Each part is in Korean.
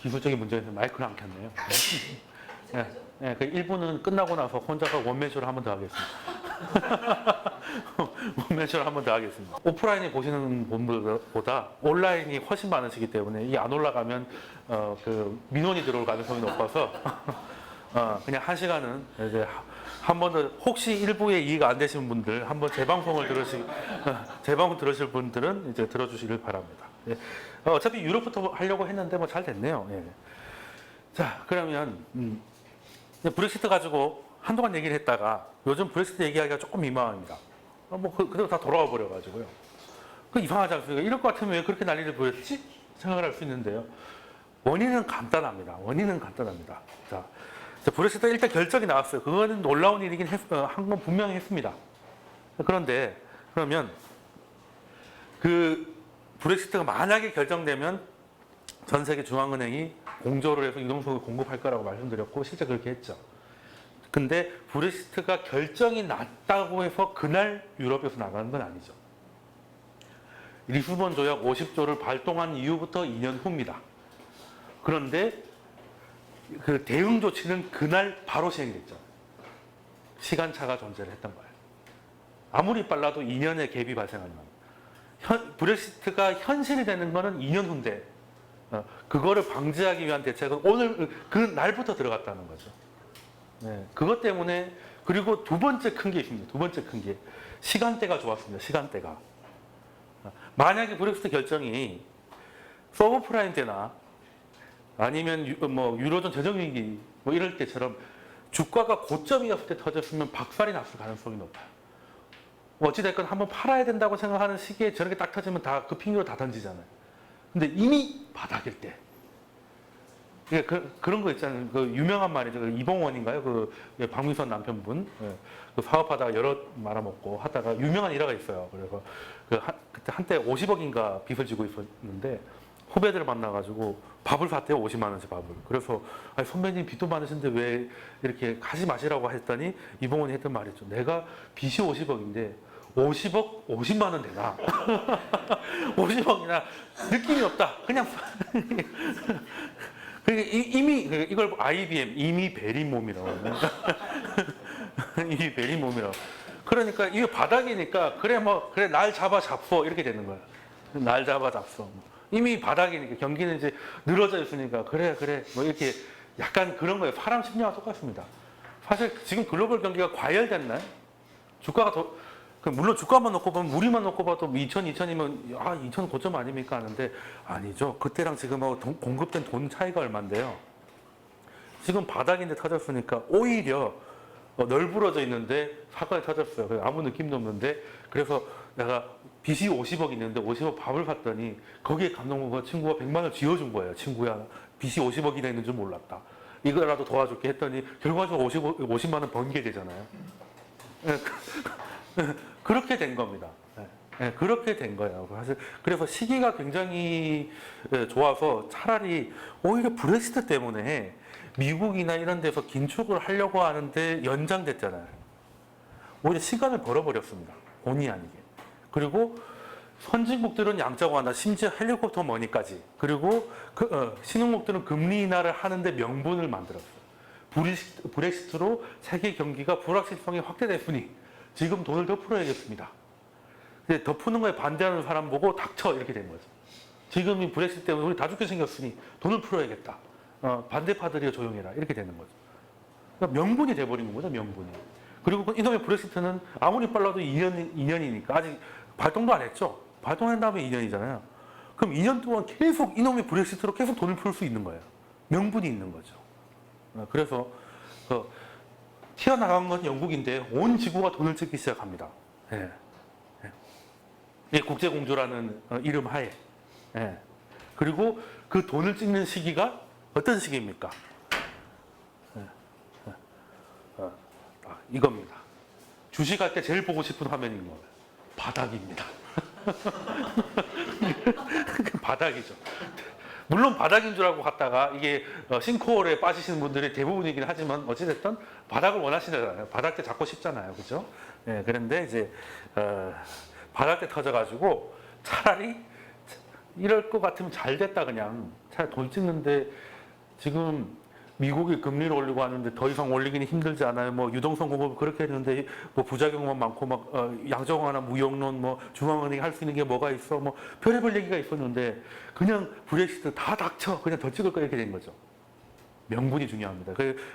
기술적인 문제에서 마이크를 안 켰네요. 네, 네, 그 1부는 끝나고 나서 혼자서 원맨쇼를 한 번 더 하겠습니다. 원맨쇼를 한 번 더 하겠습니다. 오프라인에 보시는 분들보다 온라인이 훨씬 많으시기 때문에 이 안 올라가면 그 민원이 들어올 가능성이 높아서 그냥 한 시간은 이제 한 번 더 혹시 일부에 이해가 안 되시는 분들 한번 재방송을 재방송 들으실 분들은 이제 들어주시길 바랍니다. 예. 어차피 유럽부터 하려고 했는데 뭐 잘 됐네요. 예. 자, 그러면 브렉시트 가지고 한동안 얘기를 했다가 요즘 브렉시트 얘기하기가 조금 민망합니다. 그대로 다 돌아와 버려가지고요. 그 이상하지 않습니까? 이럴 것 같으면 왜 그렇게 난리를 부렸지? 생각을 할 수 있는데요. 원인은 간단합니다. 원인은 간단합니다. 자, 브렉시트 일단 결정이 나왔어요. 그거는 놀라운 일이긴 한 건 분명히 했습니다. 그런데 그러면 그 브렉시트가 만약에 결정되면 전 세계 중앙은행이 공조를 해서 유동성을 공급할 거라고 말씀드렸고 실제 그렇게 했죠. 근데 브렉시트가 결정이 났다고 해서 그날 유럽에서 나가는 건 아니죠. 리스본 조약 50조를 발동한 이후부터 2년 후입니다. 그런데 그 대응 조치는 그날 바로 시행이 됐죠. 시간차가 존재를 했던 거예요. 아무리 빨라도 2년의 갭이 발생하지만 브렉시트가 현실이 되는 거는 2년 후인데 그거를 방지하기 위한 대책은 오늘 그 날부터 들어갔다는 거죠. 네, 그것 때문에 그리고 두 번째 큰 게 있습니다. 두 번째 큰 게 시간대가 좋았습니다. 시간대가 만약에 브렉시트 결정이 서브프라임 때나 아니면 유로존 재정위기 뭐 이럴 때처럼 주가가 고점이었을 때 터졌으면 박살이 났을 가능성이 높아요. 어찌됐건 한번 팔아야 된다고 생각하는 시기에 저렇게 딱 터지면 다 그 핑계로 다 던지잖아요. 근데 이미 바닥일 때. 그런 거 있잖아요. 그 유명한 말이죠. 그 이봉원인가요? 그 박미선 남편분. 그 사업하다가 여러 말아먹고 하다가 유명한 일화가 있어요. 그래서 그때 한때 50억인가 빚을 지고 있었는데 후배들을 만나가지고 밥을 샀대요. 50만 원씩 밥을. 그래서 아니, 선배님 빚도 많으신데 왜 이렇게 가지 마시라고 했더니 이봉원이 했던 말이죠. 내가 빚이 50억인데 50억 50만 원 되나? 50억이나 느낌이 없다. 그냥 이미 이걸 IBM 이미 베린 몸이라고 이미 베린 몸이라고. 그러니까 이게 바닥이니까 그래 날 잡아 잡소 이렇게 되는 거야. 날 잡아 잡소. 이미 바닥이니까 경기는 이제 늘어져 있으니까 그래 뭐 이렇게 약간 그런 거예요. 사람 심리와 똑같습니다. 사실 지금 글로벌 경기가 과열됐나요? 주가가 물론 주가만 놓고 보면 우리만 놓고 봐도 2000이면 2000 고점 아닙니까 하는데 아니죠. 그때랑 지금하고 공급된 돈 차이가 얼만데요. 지금 바닥인데 터졌으니까 오히려 널브러져 있는데 사과에 터졌어요. 아무 느낌도 없는데 그래서 내가 빚이 50억 있는데 50억 밥을 샀더니 거기에 감동받고 친구가 100만 원 쥐어준 거예요. 친구야 빚이 50억이나 있는 줄 몰랐다. 이거라도 도와줄게 했더니 결과적으로 50만 원 번 게 되잖아요. 그렇게 된 겁니다. 그렇게 된 거예요. 사실 그래서 시기가 굉장히 좋아서 차라리 오히려 브렉시트 때문에 미국이나 이런 데서 긴축을 하려고 하는데 연장됐잖아요. 오히려 시간을 벌어버렸습니다. 본의 아니게. 그리고 선진국들은 양적 완화, 심지어 헬리콥터 머니까지. 그리고 신흥국들은 금리 인하를 하는데 명분을 만들었어요. 브렉시트로 세계 경기가 불확실성이 확대됐으니 지금 돈을 더 풀어야겠습니다. 근데 더 푸는 거에 반대하는 사람 보고 닥쳐 이렇게 된 거죠. 지금 이 브렉시트 때문에 우리 다 죽게 생겼으니 돈을 풀어야겠다. 반대파들이 조용해라 이렇게 되는 거죠. 그러니까 명분이 돼버린 거죠. 명분이. 그리고 이놈의 브렉시트는 아무리 빨라도 2년이니까 아직 발동도 안 했죠. 발동한 다음에 2년이잖아요. 그럼 2년 동안 계속 이놈의 브렉시트로 계속 돈을 풀 수 있는 거예요. 명분이 있는 거죠. 그래서 튀어나간 건 영국인데 온 지구가 돈을 찍기 시작합니다. 예. 예. 국제공조라는 이름 하에. 예. 그리고 그 돈을 찍는 시기가 어떤 시기입니까? 이겁니다. 주식할 때 제일 보고 싶은 화면인 거예요. 바닥입니다. 바닥이죠. 물론 바닥인 줄 알고 갔다가 이게 싱크홀에 빠지시는 분들이 대부분이긴 하지만 어찌됐든 바닥을 원하시잖아요. 바닥대 잡고 싶잖아요. 그죠? 예, 그런데 이제 바닥대 터져가지고 차라리 이럴 것 같으면 잘 됐다 그냥 차라리 돈 찍는데 지금 미국이 금리를 올리고 하는데 더 이상 올리기는 힘들지 않아요. 뭐 유동성 공급 그렇게 했는데 뭐 부작용만 많고 막 양적완화 무역론 뭐 중앙은행이 할 수 있는 게 뭐가 있어 뭐 별의별 얘기가 있었는데 그냥 브렉시트 다 닥쳐 그냥 더 찍을 거 이렇게 된 거죠. 명분이 중요합니다.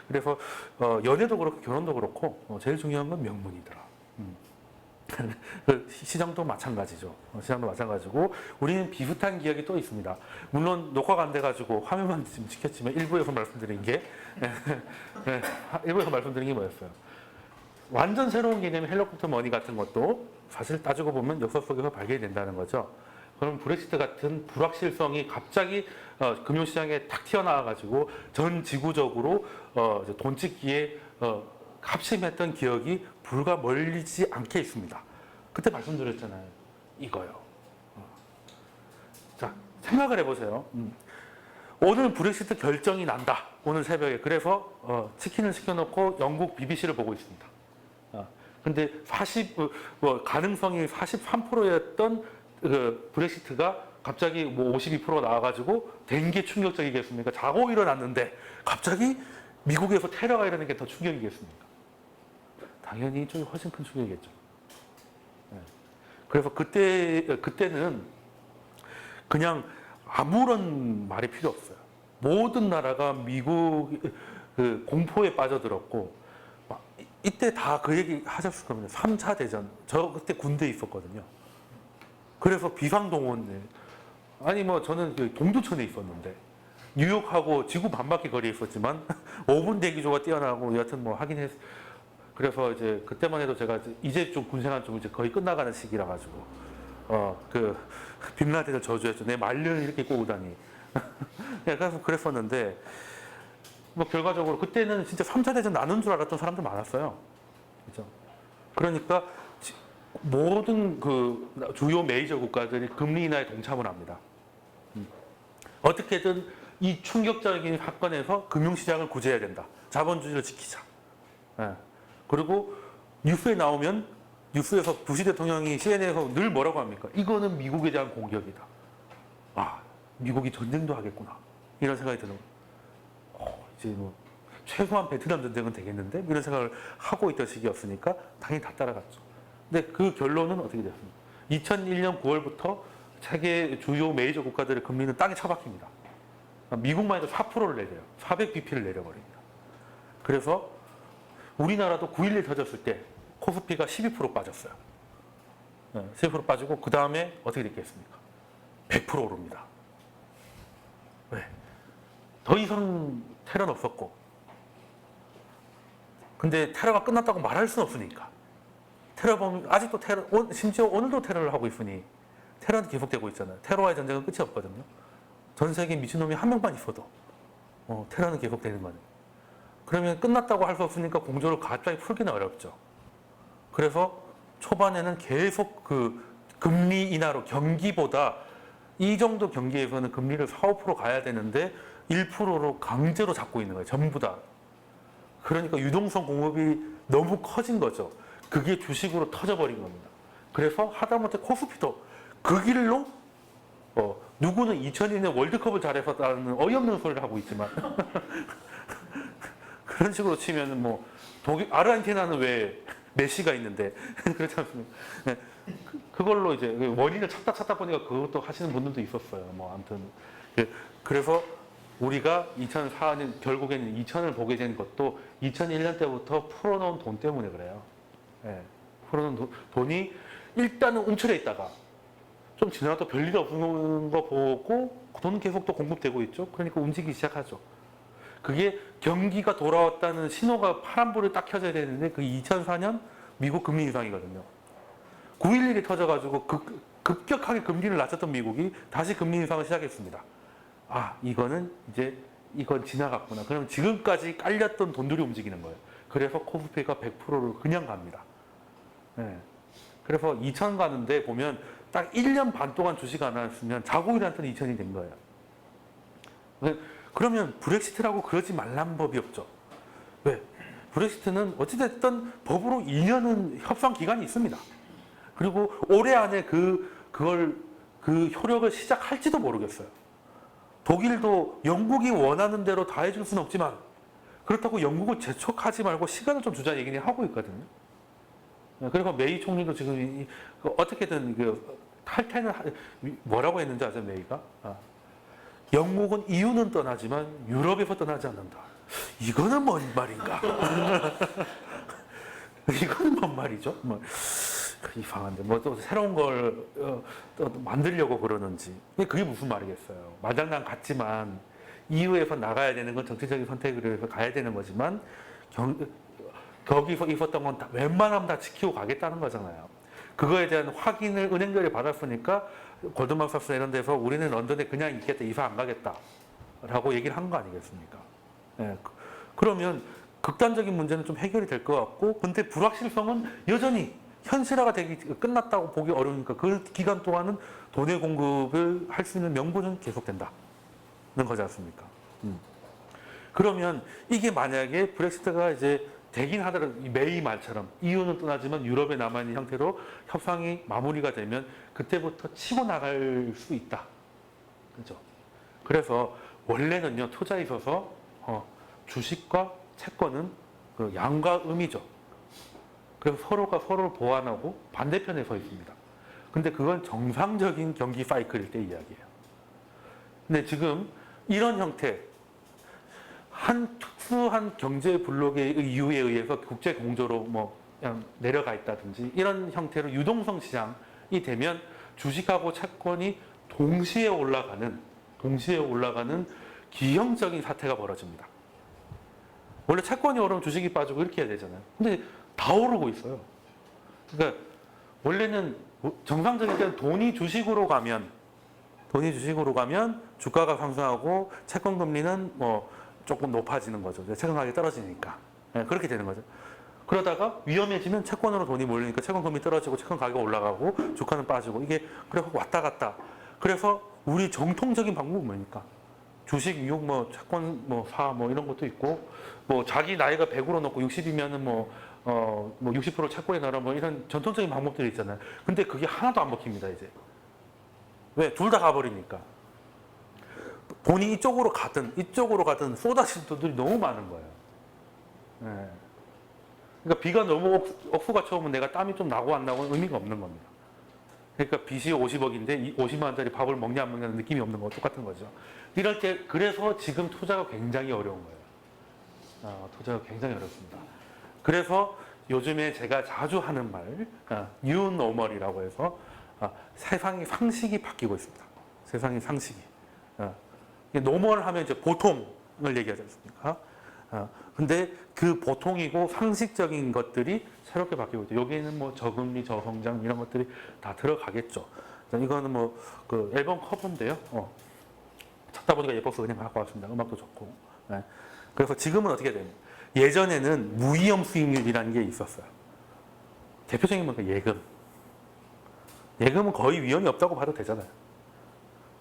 그래서 연애도 그렇고 결혼도 그렇고 제일 중요한 건 명분이더라. 그 시장도 마찬가지죠. 시장도 마찬가지고 우리는 비슷한 기억이 또 있습니다. 물론 녹화가 안 돼가지고 화면만 지금 찍혔지만 일부에서 말씀드린 게 일부에서 말씀드린 게 뭐였어요? 완전 새로운 개념의 헬리콥터 머니 같은 것도 사실 따지고 보면 역사 속에서 발견이 된다는 거죠. 그럼 브렉시트 같은 불확실성이 갑자기 금융시장에 탁 튀어나와가지고 전 지구적으로 돈 찍기에 합심했던 기억이 불과 멀지 않게 있습니다. 그때 말씀드렸잖아요. 이거요. 자, 생각을 해보세요. 오늘 브렉시트 결정이 난다. 오늘 새벽에. 그래서 치킨을 시켜놓고 영국 BBC를 보고 있습니다. 근데 가능성이 43%였던 그 브렉시트가 갑자기 뭐 52%가 나와가지고 된 게 충격적이겠습니까? 자고 일어났는데 갑자기 미국에서 테러가 일어나는 게 더 충격이겠습니까? 당연히 이쪽이 훨씬 큰 충격이겠죠. 그래서 그때는 그냥 아무런 말이 필요 없어요. 모든 나라가 미국 그 공포에 빠져들었고 이때 다 그 얘기 하셨을 겁니다. 3차 대전. 저 그때 군대에 있었거든요. 그래서 비상동원. 아니 뭐 저는 그 동두천에 있었는데 뉴욕하고 지구 반바퀴 거리에 있었지만 5분 대기조가 뛰어나고 여하튼 뭐 하긴 했어요. 그래서 이제 그때만 해도 제가 이제 좀 군생활 좀 이제 거의 끝나가는 시기라 가지고 그 빈라덴을 저주했죠. 내 말년을 이렇게 꼬고 다니. 그래서 그랬었는데 뭐 결과적으로 그때는 진짜 3차 대전 나는 줄 알았던 사람들 많았어요. 그죠? 그러니까 모든 그 주요 메이저 국가들이 금리 인하에 동참을 합니다. 어떻게든 이 충격적인 사건에서 금융시장을 구제해야 된다. 자본주의를 지키자. 예. 그리고 뉴스에 나오면 뉴스에서 부시 대통령이 CNN에서 늘 뭐라고 합니까? 이거는 미국에 대한 공격이다. 아, 미국이 전쟁도 하겠구나. 이런 생각이 드는 이제 뭐 최소한 베트남 전쟁은 되겠는데 이런 생각을 하고 있던 시기였으니까 당연히 다 따라갔죠. 근데 그 결론은 어떻게 됐습니까? 2001년 9월부터 세계 주요 메이저 국가들의 금리는 땅에 처박힙니다. 미국만 해도 4%를 내려요. 400bp를 내려버립니다. 그래서 우리나라도 9.11 터졌을 때 코스피가 12% 빠졌어요. 12% 빠지고 그 다음에 어떻게 됐겠습니까? 100% 오릅니다. 왜? 더 이상 테러는 없었고 근데 테러가 끝났다고 말할 수는 없으니까 테러 보면 아직도 테러 심지어 오늘도 테러를 하고 있으니 테러는 계속되고 있잖아요. 테러와의 전쟁은 끝이 없거든요. 전 세계 미친놈이 한 명만 있어도 테러는 계속되는 거예요. 그러면 끝났다고 할 수 없으니까 공조를 갑자기 풀기는 어렵죠. 그래서 초반에는 계속 그 금리 인하로 경기보다 이 정도 경기에서는 금리를 4, 5% 가야 되는데 1%로 강제로 잡고 있는 거예요. 전부 다. 그러니까 유동성 공급이 너무 커진 거죠. 그게 주식으로 터져버린 겁니다. 그래서 하다못해 코스피도 그 길로 누구는 2002년 월드컵을 잘해서라는 어이없는 소리를 하고 있지만 그런 식으로 치면 뭐 아르헨티나는 왜 메시가 있는데 그렇지 않습니까? 그걸로 이제 원인을 찾다 보니까 그것도 하시는 분들도 있었어요. 뭐 아무튼 그래서 우리가 2004년 결국에는 2000을 보게 된 것도 2001년 때부터 풀어놓은 돈 때문에 그래요. 풀어놓은 돈이 일단은 움츠려 있다가 좀 지나도 별일 없는 거 보고 돈은 계속 또 공급되고 있죠. 그러니까 움직이기 시작하죠. 그게 경기가 돌아왔다는 신호가 파란불이 딱 켜져야 되는데 그 2004년 미국 금리 인상이거든요. 9.11이 터져가지고 급격하게 금리를 낮췄던 미국이 다시 금리 인상을 시작했습니다. 아, 이건 지나갔구나. 그럼 지금까지 깔렸던 돈들이 움직이는 거예요. 그래서 코스피가 100%를 그냥 갑니다. 그래서 2000 가는데 보면 딱 1년 반 동안 주식 안 했으면 자국이한테는 2천이 된 거예요. 그러면 브렉시트라고 그러지 말란 법이 없죠. 왜? 브렉시트는 어찌됐든 법으로 2년은 협상 기간이 있습니다. 그리고 올해 안에 그 효력을 시작할지도 모르겠어요. 독일도 영국이 원하는 대로 다 해줄 수는 없지만 그렇다고 영국을 재촉하지 말고 시간을 좀 주자 얘기는 하고 있거든요. 그리고 메이 총리도 지금 어떻게든 탈퇴는 뭐라고 했는지 아세요, 메이가? 영국은 EU는 떠나지만 유럽에서 떠나지 않는다. 이거는 뭔 말인가? 이거는 뭔 말이죠? 뭐 이상한데 뭐 또 새로운 걸 또 만들려고 그러는지 그게 무슨 말이겠어요? 마장난 같지만 EU에서 나가야 되는 건 정치적인 선택을 해서 가야 되는 거지만 거기서 있었던 건 다 웬만하면 다 지키고 가겠다는 거잖아요. 그거에 대한 확인을 은행들이 받았으니까 골드만삭스 이런 데서 우리는 런던에 그냥 있겠다, 이사 안 가겠다라고 얘기를 한 거 아니겠습니까? 예, 그러면 극단적인 문제는 좀 해결이 될 것 같고, 근데 불확실성은 여전히 현실화가 되기 끝났다고 보기 어려우니까 그 기간 동안은 돈의 공급을 할 수 있는 명분은 계속된다는 거지 않습니까? 그러면 이게 만약에 브렉시트가 이제 되긴 하더라도 메이 말처럼 EU는 떠나지만 유럽에 남아있는 형태로 협상이 마무리가 되면 그때부터 치고 나갈 수 있다. 그죠? 그래서 원래는요, 투자에 있어서 주식과 채권은 그 양과 음이죠. 그래서 서로가 서로를 보완하고 반대편에 서 있습니다. 근데 그건 정상적인 경기 사이클일 때 이야기예요. 근데 지금 이런 형태, 한 특수한 경제 블록의 이유에 의해서 국제 공조로 뭐 그냥 내려가 있다든지 이런 형태로 유동성 시장이 되면 주식하고 채권이 동시에 올라가는 기형적인 사태가 벌어집니다. 원래 채권이 오르면 주식이 빠지고 이렇게 해야 되잖아요. 근데 다 오르고 있어요. 그러니까 원래는 정상적일 때는 돈이 주식으로 가면 주가가 상승하고 채권 금리는 뭐 조금 높아지는 거죠. 채권 가격이 떨어지니까. 네, 그렇게 되는 거죠. 그러다가 위험해지면 채권으로 돈이 몰리니까 채권 금리 떨어지고 채권 가격 올라가고 주가는 빠지고 이게 그래서 왔다 갔다. 그래서 우리 정통적인 방법은 뭡니까? 주식, 미국, 뭐 채권, 뭐 사, 뭐 이런 것도 있고, 뭐 자기 나이가 100으로 놓고 60이면은 뭐 60% 채권에 넣어라 뭐 이런 전통적인 방법들이 있잖아요. 근데 그게 하나도 안 먹힙니다, 이제. 왜? 둘 다 가버리니까. 돈이 이쪽으로 가든 쏟아지는 돈들이 너무 많은 거예요. 네. 그러니까 비가 너무 억수가 쳐오면 내가 땀이 좀 나고 안 나고는 의미가 없는 겁니다. 그러니까 빚이 50억인데 50만 원짜리 밥을 먹냐 안 먹냐는 느낌이 없는 거 똑같은 거죠. 이럴 때 그래서 지금 투자가 굉장히 어려운 거예요. 투자가 굉장히 어렵습니다. 그래서 요즘에 제가 자주 하는 말, new normal이라고 해서 세상의 상식이 바뀌고 있습니다. 세상의 상식이. 노멀 하면 이제 보통을 얘기하지 않습니까? 근데 그 보통이고 상식적인 것들이 새롭게 바뀌고 있죠. 여기에는 뭐 저금리, 저성장 이런 것들이 다 들어가겠죠. 이거는 뭐 그 앨범 커버인데요. 찾다 보니까 예뻐서 그냥 갖고 왔습니다. 음악도 좋고. 네. 그래서 지금은 어떻게 되냐? 예전에는 무위험 수익률이라는 게 있었어요. 대표적인 건 예금. 예금은 거의 위험이 없다고 봐도 되잖아요.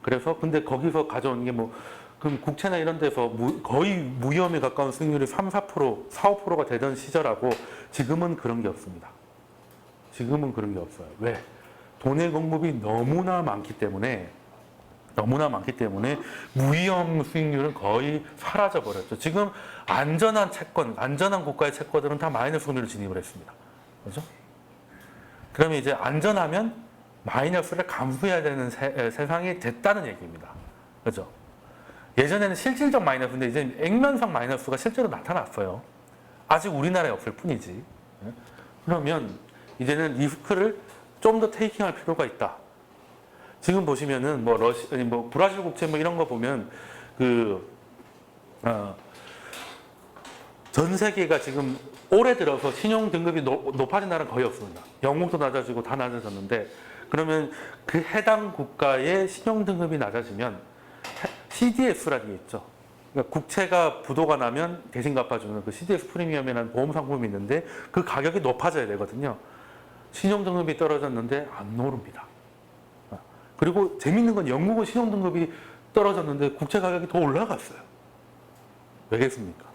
그래서 근데 거기서 가져온 게 뭐 그럼 국채나 이런 데서 거의 무위험에 가까운 수익률이 3, 4%, 4, 5%가 되던 시절하고 지금은 그런 게 없습니다. 지금은 그런 게 없어요. 왜? 돈의 공급이 너무나 많기 때문에 무위험 수익률은 거의 사라져 버렸죠. 지금 안전한 채권, 안전한 국가의 채권들은 다 마이너스 금리로 진입을 했습니다. 그렇죠? 그러면 이제 안전하면 마이너스를 감수해야 되는 세상이 됐다는 얘기입니다. 그렇죠? 예전에는 실질적 마이너스인데 이제 액면상 마이너스가 실제로 나타났어요. 아직 우리나라에 없을 뿐이지. 그러면 이제는 리스크를 좀 더 테이킹할 필요가 있다. 지금 보시면은 뭐 브라질 국채 뭐 이런 거 보면 전 세계가 지금 올해 들어서 신용 등급이 높아진 나라는 거의 없습니다. 영국도 낮아지고 다 낮아졌는데 그러면 그 해당 국가의 신용 등급이 낮아지면 CDS라는 게 있죠. 그러니까 국채가 부도가 나면 대신 갚아주는 그 CDS 프리미엄이라는 보험 상품이 있는데 그 가격이 높아져야 되거든요. 신용 등급이 떨어졌는데 안 오릅니다. 그리고 재밌는 건 영국은 신용등급이 떨어졌는데 국채 가격이 더 올라갔어요. 왜겠습니까?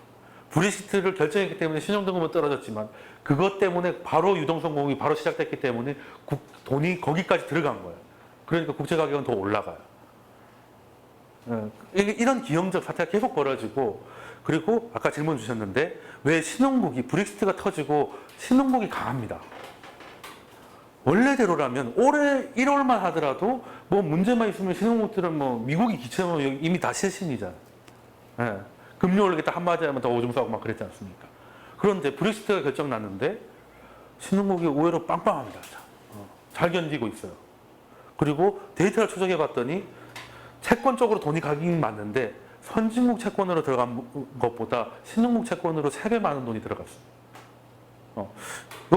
브렉시트를 결정했기 때문에 신용등급은 떨어졌지만 그것 때문에 바로 유동성 공급이 바로 시작됐기 때문에 돈이 거기까지 들어간 거예요. 그러니까 국채 가격은 더 올라가요. 이런 기형적 사태가 계속 벌어지고, 그리고 아까 질문 주셨는데 왜 신흥국이 브렉시트가 터지고 신흥국이 강합니다. 원래대로라면 올해 1월만 하더라도 뭐 문제만 있으면 신흥국들은 뭐 미국이 기체면 이미 다 실신이잖아요. 예. 금리 올리겠다 한마디 하면 더 오줌 싸고 막 그랬지 않습니까? 그런데 브렉시트가 결정났는데 신흥국이 의외로 빵빵합니다. 잘 견디고 있어요. 그리고 데이터를 추적해 봤더니 채권 쪽으로 돈이 가긴 맞는데 선진국 채권으로 들어간 것보다 신흥국 채권으로 3배 많은 돈이 들어갔어요.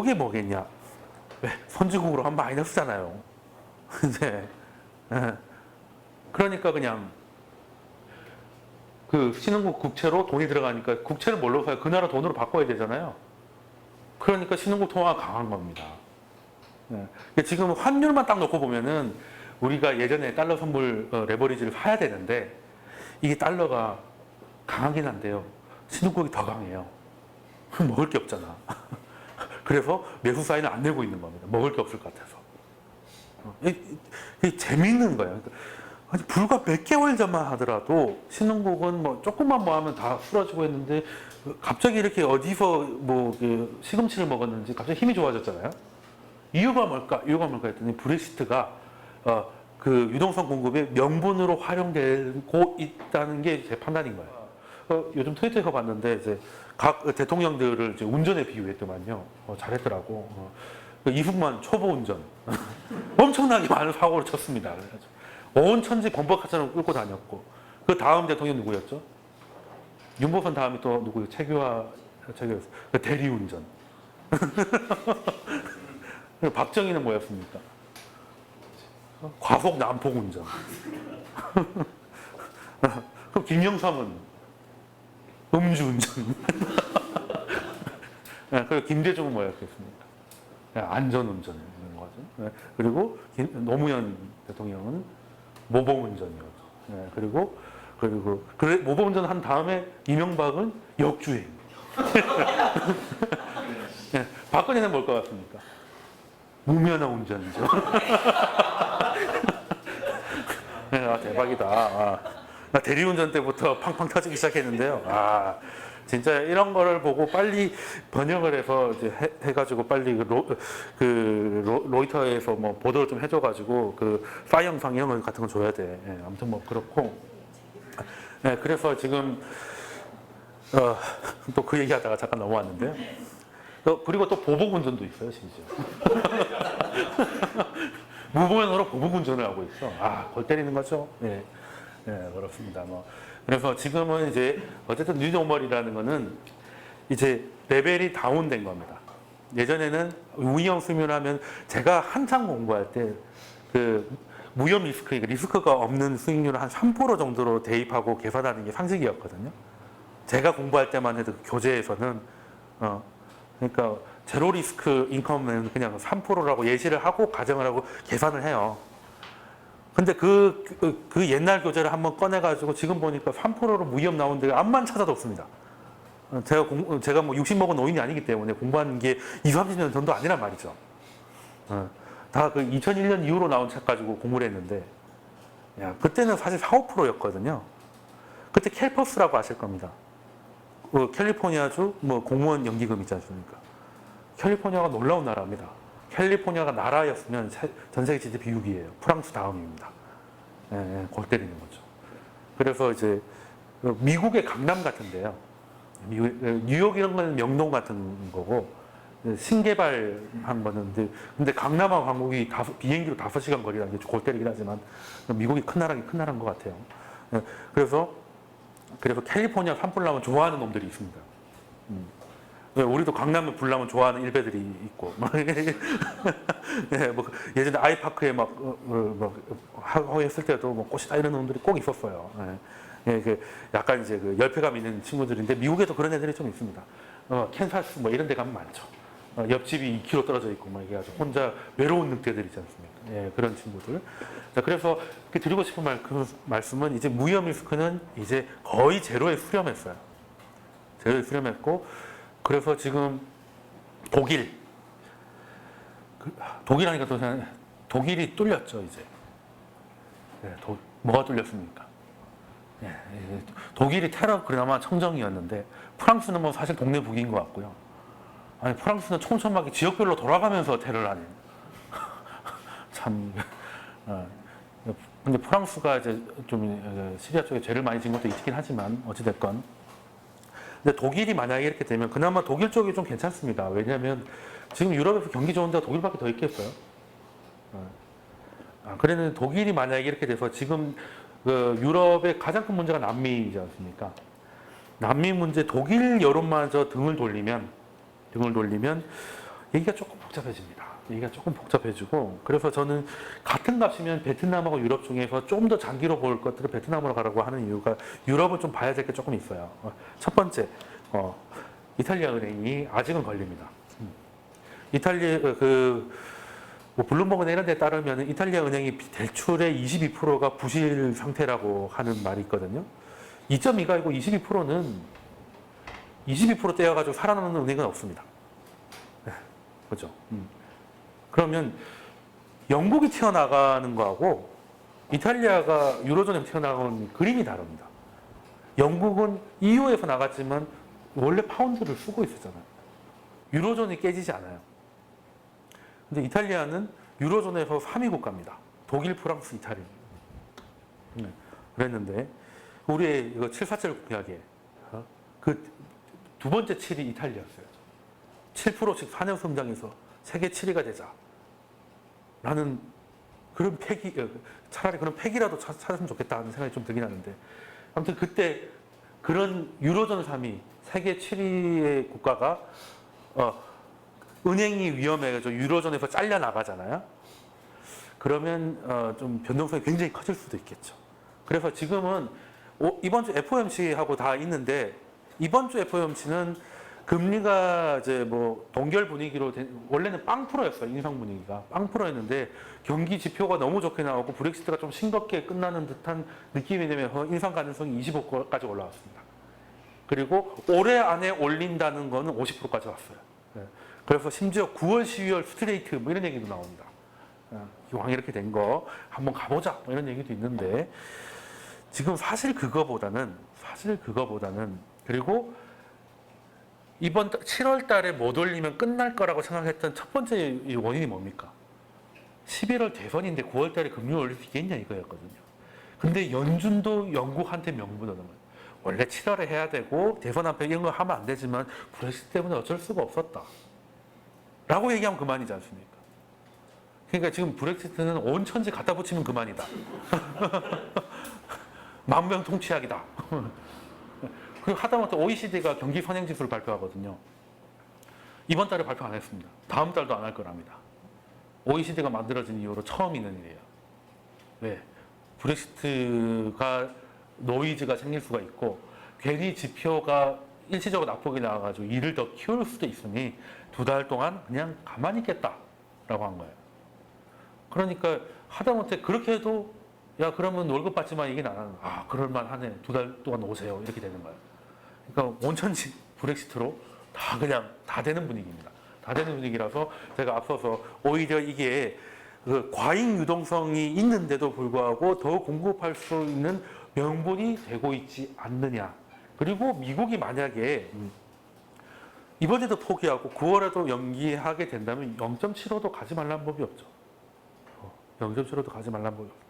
이게 뭐겠냐? 왜? 선진국으로 하면 마이너스잖아요. 이제 그러니까 그냥 그 신흥국 국채로 돈이 들어가니까 국채를 뭘로 사요? 그 나라 돈으로 바꿔야 되잖아요. 그러니까 신흥국 통화가 강한 겁니다. 지금 환율만 딱 놓고 보면은 우리가 예전에 달러 선물 레버리지를 사야 되는데 이게 달러가 강하긴 한데요. 신흥국이 더 강해요. 먹을 게 없잖아. 그래서 매수 사인을 안 내고 있는 겁니다. 먹을 게 없을 것 같아서. 이게 재밌는 거예요. 아니, 불과 몇 개월 전만 하더라도 신흥국은 뭐 조금만 뭐 하면 다 쓰러지고 했는데 갑자기 이렇게 어디서 뭐 시금치를 먹었는지 갑자기 힘이 좋아졌잖아요. 이유가 뭘까 했더니 브렉시트가 그 유동성 공급의 명분으로 활용되고 있다는 게 제 판단인 거예요. 요즘 트위터에서 봤는데 이제 각 대통령들을 이제 운전에 비유했더만요. 잘했더라고. 이승만 초보 운전. 엄청나게 많은 사고를 쳤습니다. 그래가지고 온 천지 범퍼카처럼 끌고 다녔고, 그 다음 대통령 누구였죠? 윤보선 다음이 또 누구예요? 최규하 대리운전. 박정희는 뭐였습니까? 과속 난폭 운전. 그럼 김영삼은 음주운전. 그리고 김대중은 뭐였겠습니까? 안전운전인 거죠. 그리고 노무현 대통령은 모범운전이었죠. 그리고 모범운전 한 다음에 이명박은 역주행. 박근혜는 뭘 것 같습니까? 무면허 운전이죠. 대박이다. 나 대리운전 때부터 팡팡 터지기 시작했는데요. 진짜 이런 거를 보고 빨리 번역을 해서 이제 해가지고 빨리 로이터에서 뭐 보도를 좀 해줘가지고 파일 영상 이런 거 같은 거 줘야 돼. 아무튼 뭐 그렇고. 그래서 지금 또 그 얘기하다가 잠깐 넘어왔는데요. 그리고 또 보복운전도 있어요, 심지어. 무보행으로 보복운전을 하고 있어. 골 때리는 거죠. 그렇습니다. 그래서 지금은 이제 어쨌든 뉴노멀이라는 거는 이제 레벨이 다운된 겁니다. 예전에는 위험 수준하면 제가 한창 공부할 때 무혐 리스크, 리스크가 없는 수익률을 한 3% 정도로 대입하고 계산하는 게 상식이었거든요. 제가 공부할 때만 해도 교재에서는 그러니까 제로 리스크 인컴은 그냥 3%라고 예시를 하고 가정을 하고 계산을 해요. 근데 그 옛날 교재를 한번 꺼내가지고 지금 보니까 3%로 무위험 나온 데가 암만 찾아도 없습니다. 제가 뭐 60 먹은 노인이 아니기 때문에 공부한 게 20, 30년 전도 아니란 말이죠. 다 2001년 이후로 나온 책 가지고 공부를 했는데, 그때는 사실 4, 5%였거든요. 그때 캘퍼스라고 아실 겁니다. 캘리포니아주 뭐 공무원 연기금 있지 않습니까? 캘리포니아가 놀라운 나라입니다. 캘리포니아가 나라였으면 전 세계 GDP 6위예요. 프랑스 다음입니다. 골 때리는 거죠. 그래서 이제 미국의 강남 같은데요. 뉴욕 이런 건 명동 같은 거고 신개발한 거는 근데 강남하고 한국이 비행기로 5시간 거리라는 게 골 때리긴 하지만 미국이 큰 나라인 것 같아요. 그래서 캘리포니아 산불 나면 좋아하는 놈들이 있습니다. 우리도 강남에 불 나면 좋아하는 일베들이 있고, 뭐 예전에 아이파크에 하고 했을 때도 뭐 꽃이다 이런 놈들이 꼭 있었어요. 약간 이제 열패감 있는 친구들인데 미국에도 그런 애들이 좀 있습니다. 캔사스 뭐 이런 데 가면 많죠. 옆집이 2km 떨어져 있고 막 이래가지고 혼자 외로운 늑대들 있지 않습니까? 예, 그런 친구들. 자, 그래서 드리고 싶은 말씀은 이제 무위험 리스크는 이제 거의 제로에 수렴했어요. 제로에 수렴했고, 그래서 지금 독일하니까 또 독일이 뚫렸죠, 이제. 예, 뭐가 뚫렸습니까? 예, 독일이 테러 그나마 청정이었는데 프랑스는 뭐 사실 동네 북인 것 같고요. 아니 프랑스는 촘촘하게 지역별로 돌아가면서 테러를 하는. 참. 근데 프랑스가 이제 좀 시리아 쪽에 죄를 많이 진 것도 있긴 하지만 어찌됐건. 근데 독일이 만약에 이렇게 되면 그나마 독일 쪽이 좀 괜찮습니다. 왜냐하면 지금 유럽에서 경기 좋은 데가 독일밖에 더 있겠어요. 그래는 독일이 만약에 이렇게 돼서 지금 그 유럽의 가장 큰 문제가 난민이지 않습니까? 난민 문제 독일 여론마저 등을 돌리면 얘기가 조금 복잡해집니다. 얘기가 조금 복잡해지고 그래서 저는 같은 값이면 베트남하고 유럽 중에서 좀 더 장기로 볼 것들을 베트남으로 가라고 하는 이유가 유럽은 좀 봐야 될 게 조금 있어요. 첫 번째, 이탈리아 은행이 아직은 걸립니다. 이탈리아 뭐 블룸버그나 이런 데 따르면 이탈리아 은행이 대출의 22%가 부실 상태라고 하는 말이 있거든요. 2.2가 아니고 22%는 22% 떼어가지고 살아남는 은행은 없습니다. 그죠? 그러면 영국이 튀어나가는 거하고 이탈리아가 유로존에 튀어나가는 그림이 다릅니다. 영국은 EU에서 나갔지만 원래 파운드를 쓰고 있었잖아요. 유로존이 깨지지 않아요. 근데 이탈리아는 유로존에서 3위 국가입니다. 독일, 프랑스, 이탈리. 그랬는데 우리의 이거 747 공약에 그 두 번째 7위 이탈리아였어요. 7%씩 4년 성장해서 세계 7위가 되자. 라는 그런 패기, 차라리 그런 패기라도 찾았으면 좋겠다 하는 생각이 좀 들긴 하는데 아무튼 그때 그런 유로존 3위, 세계 7위의 국가가 은행이 위험해가지고 유로존에서 잘려 나가잖아요. 그러면 좀 변동성이 굉장히 커질 수도 있겠죠. 그래서 지금은 이번 주 FOMC하고 다 있는데 이번 주 FOMC는 금리가 이제 뭐 동결 분위기로 원래는 빵프로였어요. 인상 분위기가 빵프로였는데 경기 지표가 너무 좋게 나오고 브렉시트가 좀 싱겁게 끝나는 듯한 느낌이 되면서 인상 가능성이 25%까지 올라왔습니다. 그리고 올해 안에 올린다는 거는 50%까지 왔어요. 그래서 심지어 9월, 12월 스트레이트 뭐 이런 얘기도 나옵니다. 이왕 이렇게 된 거 한번 가보자 뭐 이런 얘기도 있는데 지금 사실 그거보다는 그리고 이번 7월 달에 못 올리면 끝날 거라고 생각했던 첫 번째 원인이 뭡니까? 11월 대선인데 9월 달에 금리 올릴 수 있겠냐 이거였거든요. 근데 연준도 영국한테 명분을 넣은 거예요. 원래 7월에 해야 되고 대선 앞에 이런 거 하면 안 되지만 브렉시트 때문에 어쩔 수가 없었다. 라고 얘기하면 그만이지 않습니까? 그러니까 지금 브렉시트는 온 천지 갖다 붙이면 그만이다. 만병통치약이다. 그리고 하다못해 OECD가 경기 선행지수를 발표하거든요. 이번 달에 발표 안 했습니다. 다음 달도 안 할 거랍니다. OECD가 만들어진 이후로 처음 있는 일이에요. 왜? 브렉시트가 노이즈가 생길 수가 있고 괜히 지표가 일시적으로 낙폭이 나와가지고 일을 더 키울 수도 있으니 2달 동안 그냥 가만히 있겠다라고 한 거예요. 그러니까 하다못해 그렇게 해도 야 그러면 월급 받지만 얘기는 안 하는 거야. 그럴만하네. 2달 동안 오세요. 이렇게 되는 거예요. 그러니까 온천지 브렉시트로 다 되는 분위기입니다. 다 되는 분위기라서 제가 앞서서 오히려 이게 그 과잉 유동성이 있는데도 불구하고 더 공급할 수 있는 명분이 되고 있지 않느냐. 그리고 미국이 만약에 이번에도 포기하고 9월에도 연기하게 된다면 0.75도 가지 말라는 법이 없죠. 0.75도 가지 말라는 법이 없죠.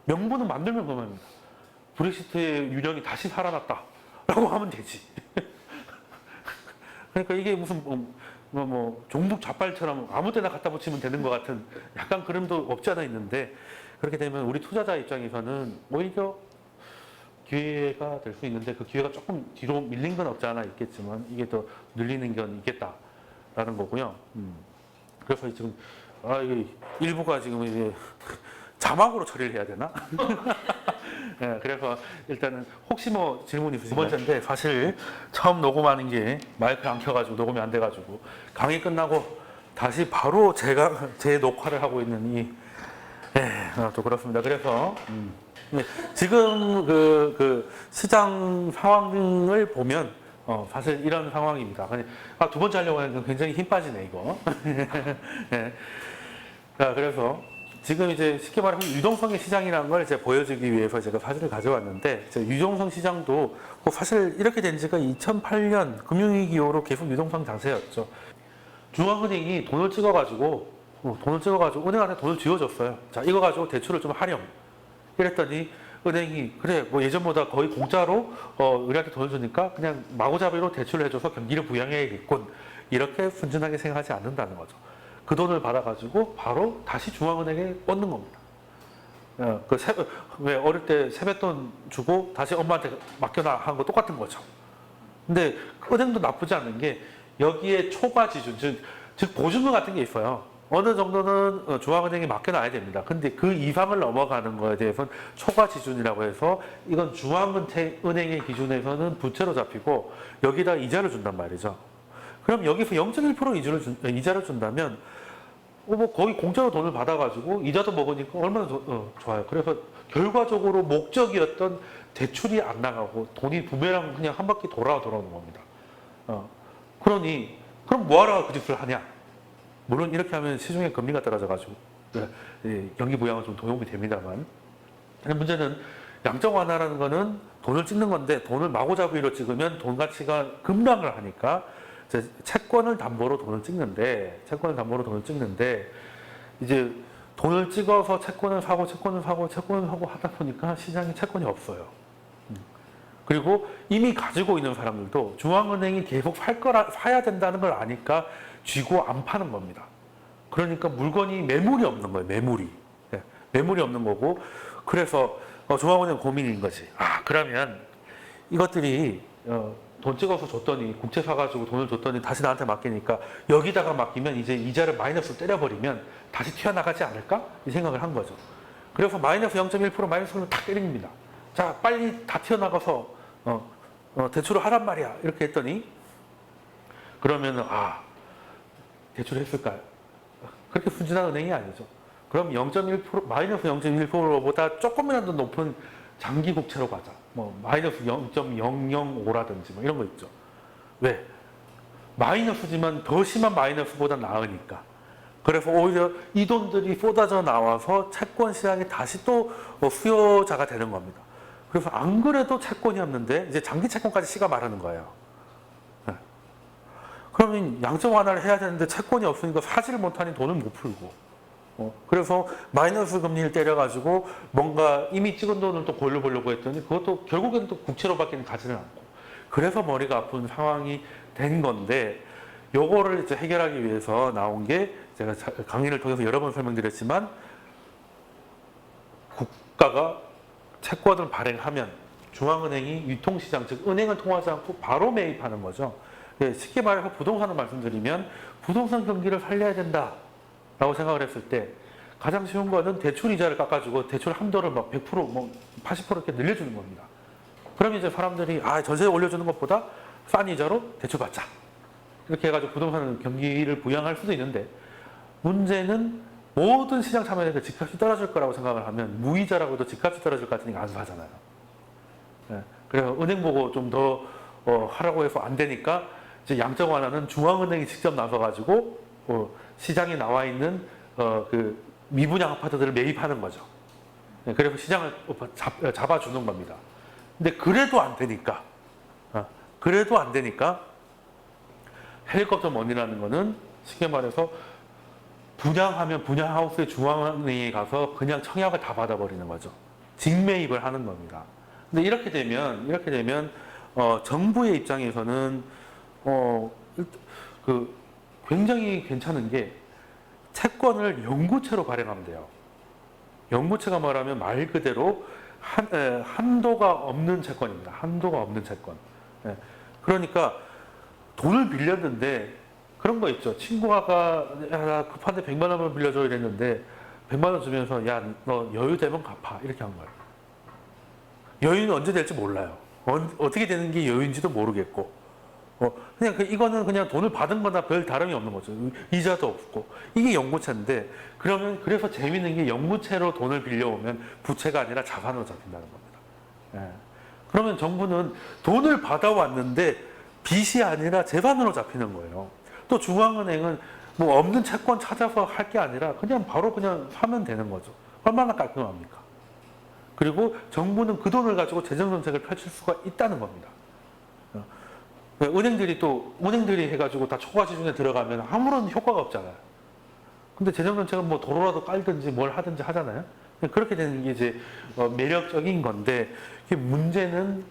명분은 만들면 그만입니다. 브렉시트의 유령이 다시 살아났다. 라고 하면 되지. 그러니까 이게 무슨 종북 좌빨처럼 아무 때나 갖다 붙이면 되는 것 같은 약간 그림도 없지 않아 있는데 그렇게 되면 우리 투자자 입장에서는 오히려 기회가 될 수 있는데 그 기회가 조금 뒤로 밀린 건 없지 않아 있겠지만 이게 더 늘리는 건 있겠다라는 거고요. 그래서 지금 이게 일부가 지금 이제 자막으로 처리를 해야 되나? 네, 그래서 일단은 혹시 뭐 질문 있으시면 두 번째인데 사실 처음 녹음하는 게 마이크를 안 켜가지고 녹음이 안 돼가지고 강의 끝나고 다시 바로 제 녹화를 하고 있는 이 또 그렇습니다. 그래서 네, 지금 그 시장 상황을 보면 사실 이런 상황입니다. 두 번째 하려고 하는데 굉장히 힘 빠지네 이거. 네. 자, 그래서 지금 이제 쉽게 말하면 유동성의 시장이라는 걸 이제 보여주기 위해서 제가 사진을 가져왔는데, 유동성 시장도 사실 이렇게 된 지가 2008년 금융위기 이후로 계속 유동성 장세였죠. 중앙은행이 돈을 찍어가지고 은행한테 돈을 쥐어줬어요. 자, 이거 가지고 대출을 좀 하렴. 이랬더니 은행이 그래 뭐 예전보다 거의 공짜로 우리한테 돈을 주니까 그냥 마구잡이로 대출을 해줘서 경기를 부양해야겠군. 이렇게 순진하게 생각하지 않는다는 거죠. 그 돈을 받아가지고 바로 다시 중앙은행에 뻗는 겁니다. 왜 어릴 때 세뱃돈 주고 다시 엄마한테 맡겨놔 하는 거 똑같은 거죠. 근데 은행도 나쁘지 않은 게 여기에 초과 지준, 즉 보증금 같은 게 있어요. 어느 정도는 중앙은행에 맡겨놔야 됩니다. 근데 그 이상을 넘어가는 거에 대해서는 초과 지준이라고 해서 이건 중앙은행의 기준에서는 부채로 잡히고 여기다 이자를 준단 말이죠. 그럼 여기서 0.1% 이자를 준다면 뭐 거의 공짜로 돈을 받아가지고 이자도 먹으니까 얼마나 좋아요. 그래서 결과적으로 목적이었던 대출이 안 나가고 돈이 부메랑 그냥 한 바퀴 돌아오는 겁니다. 그러니 그럼 뭐하러 그 짓을 하냐? 물론 이렇게 하면 시중에 금리가 떨어져가지고 경기 부양은 좀 도움이 됩니다만, 문제는 양적 완화라는 거는 돈을 찍는 건데 돈을 마구잡이로 찍으면 돈 가치가 급락을 하니까 채권을 담보로 돈을 찍는데 이제 돈을 찍어서 채권을 사고 하다 보니까 시장에 채권이 없어요. 그리고 이미 가지고 있는 사람들도 중앙은행이 계속 사야 된다는 걸 아니까 쥐고 안 파는 겁니다. 그러니까 물건이 매물이 없는 거예요. 매물이 없는 거고, 그래서 중앙은행 고민인 거지. 그러면 이것들이 돈 찍어서 줬더니 국채 사가지고 돈을 줬더니 다시 나한테 맡기니까 여기다가 맡기면 이제 이자를 마이너스로 때려버리면 다시 튀어나가지 않을까? 이 생각을 한 거죠. 그래서 마이너스 0.1% 마이너스로 탁 때립니다. 자, 빨리 다 튀어나가서 대출을 하란 말이야. 이렇게 했더니 그러면은 대출을 했을까요? 그렇게 순진한 은행이 아니죠. 그럼 0.1% 마이너스 0.1%보다 조금이라도 높은 장기 국채로 가자. 뭐 마이너스 0.005라든지 뭐 이런 거 있죠. 왜? 마이너스지만 더 심한 마이너스보다 나으니까. 그래서 오히려 이 돈들이 쏟아져 나와서 채권 시장이 다시 또 수요자가 되는 겁니다. 그래서 안 그래도 채권이 없는데 이제 장기 채권까지 씨가 마르는 거예요. 그러면 양적 완화를 해야 되는데 채권이 없으니까 사지를 못하니 돈을 못 풀고, 그래서 마이너스 금리를 때려가지고 뭔가 이미 찍은 돈을 또 골라보려고 했더니 그것도 결국에는 또 국채로밖에 가지는 않고, 그래서 머리가 아픈 상황이 된 건데, 요거를 이제 해결하기 위해서 나온 게 제가 강의를 통해서 여러 번 설명드렸지만, 국가가 채권을 발행하면 중앙은행이 유통시장, 즉 은행을 통하지 않고 바로 매입하는 거죠. 쉽게 말해서 부동산을 말씀드리면 부동산 경기를 살려야 된다라고 생각을 했을 때 가장 쉬운 거는 대출 이자를 깎아주고 대출 한도를 막 100%, 뭐 80% 이렇게 늘려주는 겁니다. 그럼 이제 사람들이 전세 올려주는 것보다 싼 이자로 대출 받자. 이렇게 해가지고 부동산 경기를 부양할 수도 있는데, 문제는 모든 시장 참여자가 집값이 떨어질 거라고 생각을 하면 무이자라고도 집값이 떨어질 것 같으니까 안 사잖아요. 그래서 은행 보고 좀 더 하라고 해서 안 되니까 이제 양적 완화는 중앙은행이 직접 나서가지고 시장에 나와 있는 그 미분양 아파트들을 매입하는 거죠. 그래서 시장을 잡아주는 겁니다. 근데 그래도 안 되니까 헬리콥터 머니라는 거는 쉽게 말해서 분양하면 분양하우스의 중앙은행에 가서 그냥 청약을 다 받아버리는 거죠. 직매입을 하는 겁니다. 근데 이렇게 되면 정부의 입장에서는 굉장히 괜찮은 게 채권을 영구채로 발행하면 돼요. 영구채가 뭐라면 말 그대로 한도가 없는 채권입니다. 한도가 없는 채권. 그러니까 돈을 빌렸는데 그런 거 있죠. 친구가 나 급한데 100만 원을 빌려줘 이랬는데 100만 원 주면서 야, 너 여유 되면 갚아 이렇게 한 거예요. 여유는 언제 될지 몰라요. 어떻게 되는 게 여유인지도 모르겠고, 그냥 이거는 그냥 돈을 받은 거나 별 다름이 없는 거죠. 이자도 없고. 이게 연구채인데, 그래서 재밌는 게 연구채로 돈을 빌려오면 부채가 아니라 자산으로 잡힌다는 겁니다. 예. 그러면 정부는 돈을 받아왔는데 빚이 아니라 재산으로 잡히는 거예요. 또 중앙은행은 뭐 없는 채권 찾아서 할 게 아니라 그냥 바로 그냥 사면 되는 거죠. 얼마나 깔끔합니까? 그리고 정부는 그 돈을 가지고 재정정책을 펼칠 수가 있다는 겁니다. 은행들이 해가지고 다 초과지준에 들어가면 아무런 효과가 없잖아요. 근데 재정정책은 뭐 도로라도 깔든지 뭘 하든지 하잖아요. 그렇게 되는 게 이제 매력적인 건데, 문제는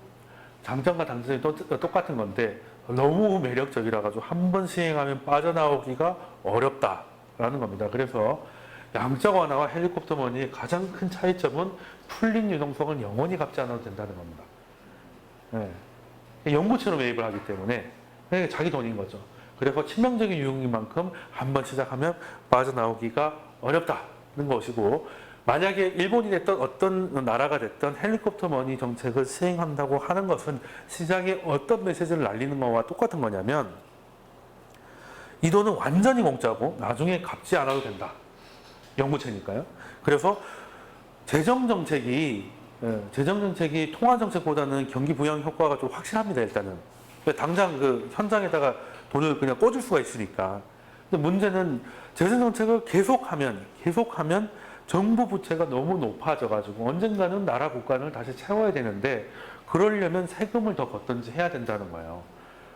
장점과 단점이 똑같은 건데, 너무 매력적이라 가지고 한 번 시행하면 빠져나오기가 어렵다라는 겁니다. 그래서 양적 완화와 헬리콥터 머니의 가장 큰 차이점은 풀린 유동성을 영원히 갚지 않아도 된다는 겁니다. 네. 연구처럼 매입을 하기 때문에 자기 돈인 거죠. 그래서 치명적인 유형인 만큼 한 번 시작하면 빠져나오기가 어렵다는 것이고, 만약에 일본이 됐던 어떤 나라가 됐던 헬리콥터 머니 정책을 시행한다고 하는 것은 시장에 어떤 메시지를 날리는 것과 똑같은 거냐면, 이 돈은 완전히 공짜고 나중에 갚지 않아도 된다. 연구체니까요. 그래서 재정정책이 통화정책보다는 경기 부양 효과가 좀 확실합니다. 일단은 당장 그 현장에다가 돈을 그냥 꽂을 수가 있으니까. 근데 문제는 재정정책을 계속하면 정부 부채가 너무 높아져가지고 언젠가는 나라 국간을 다시 채워야 되는데, 그러려면 세금을 더 걷든지 해야 된다는 거예요.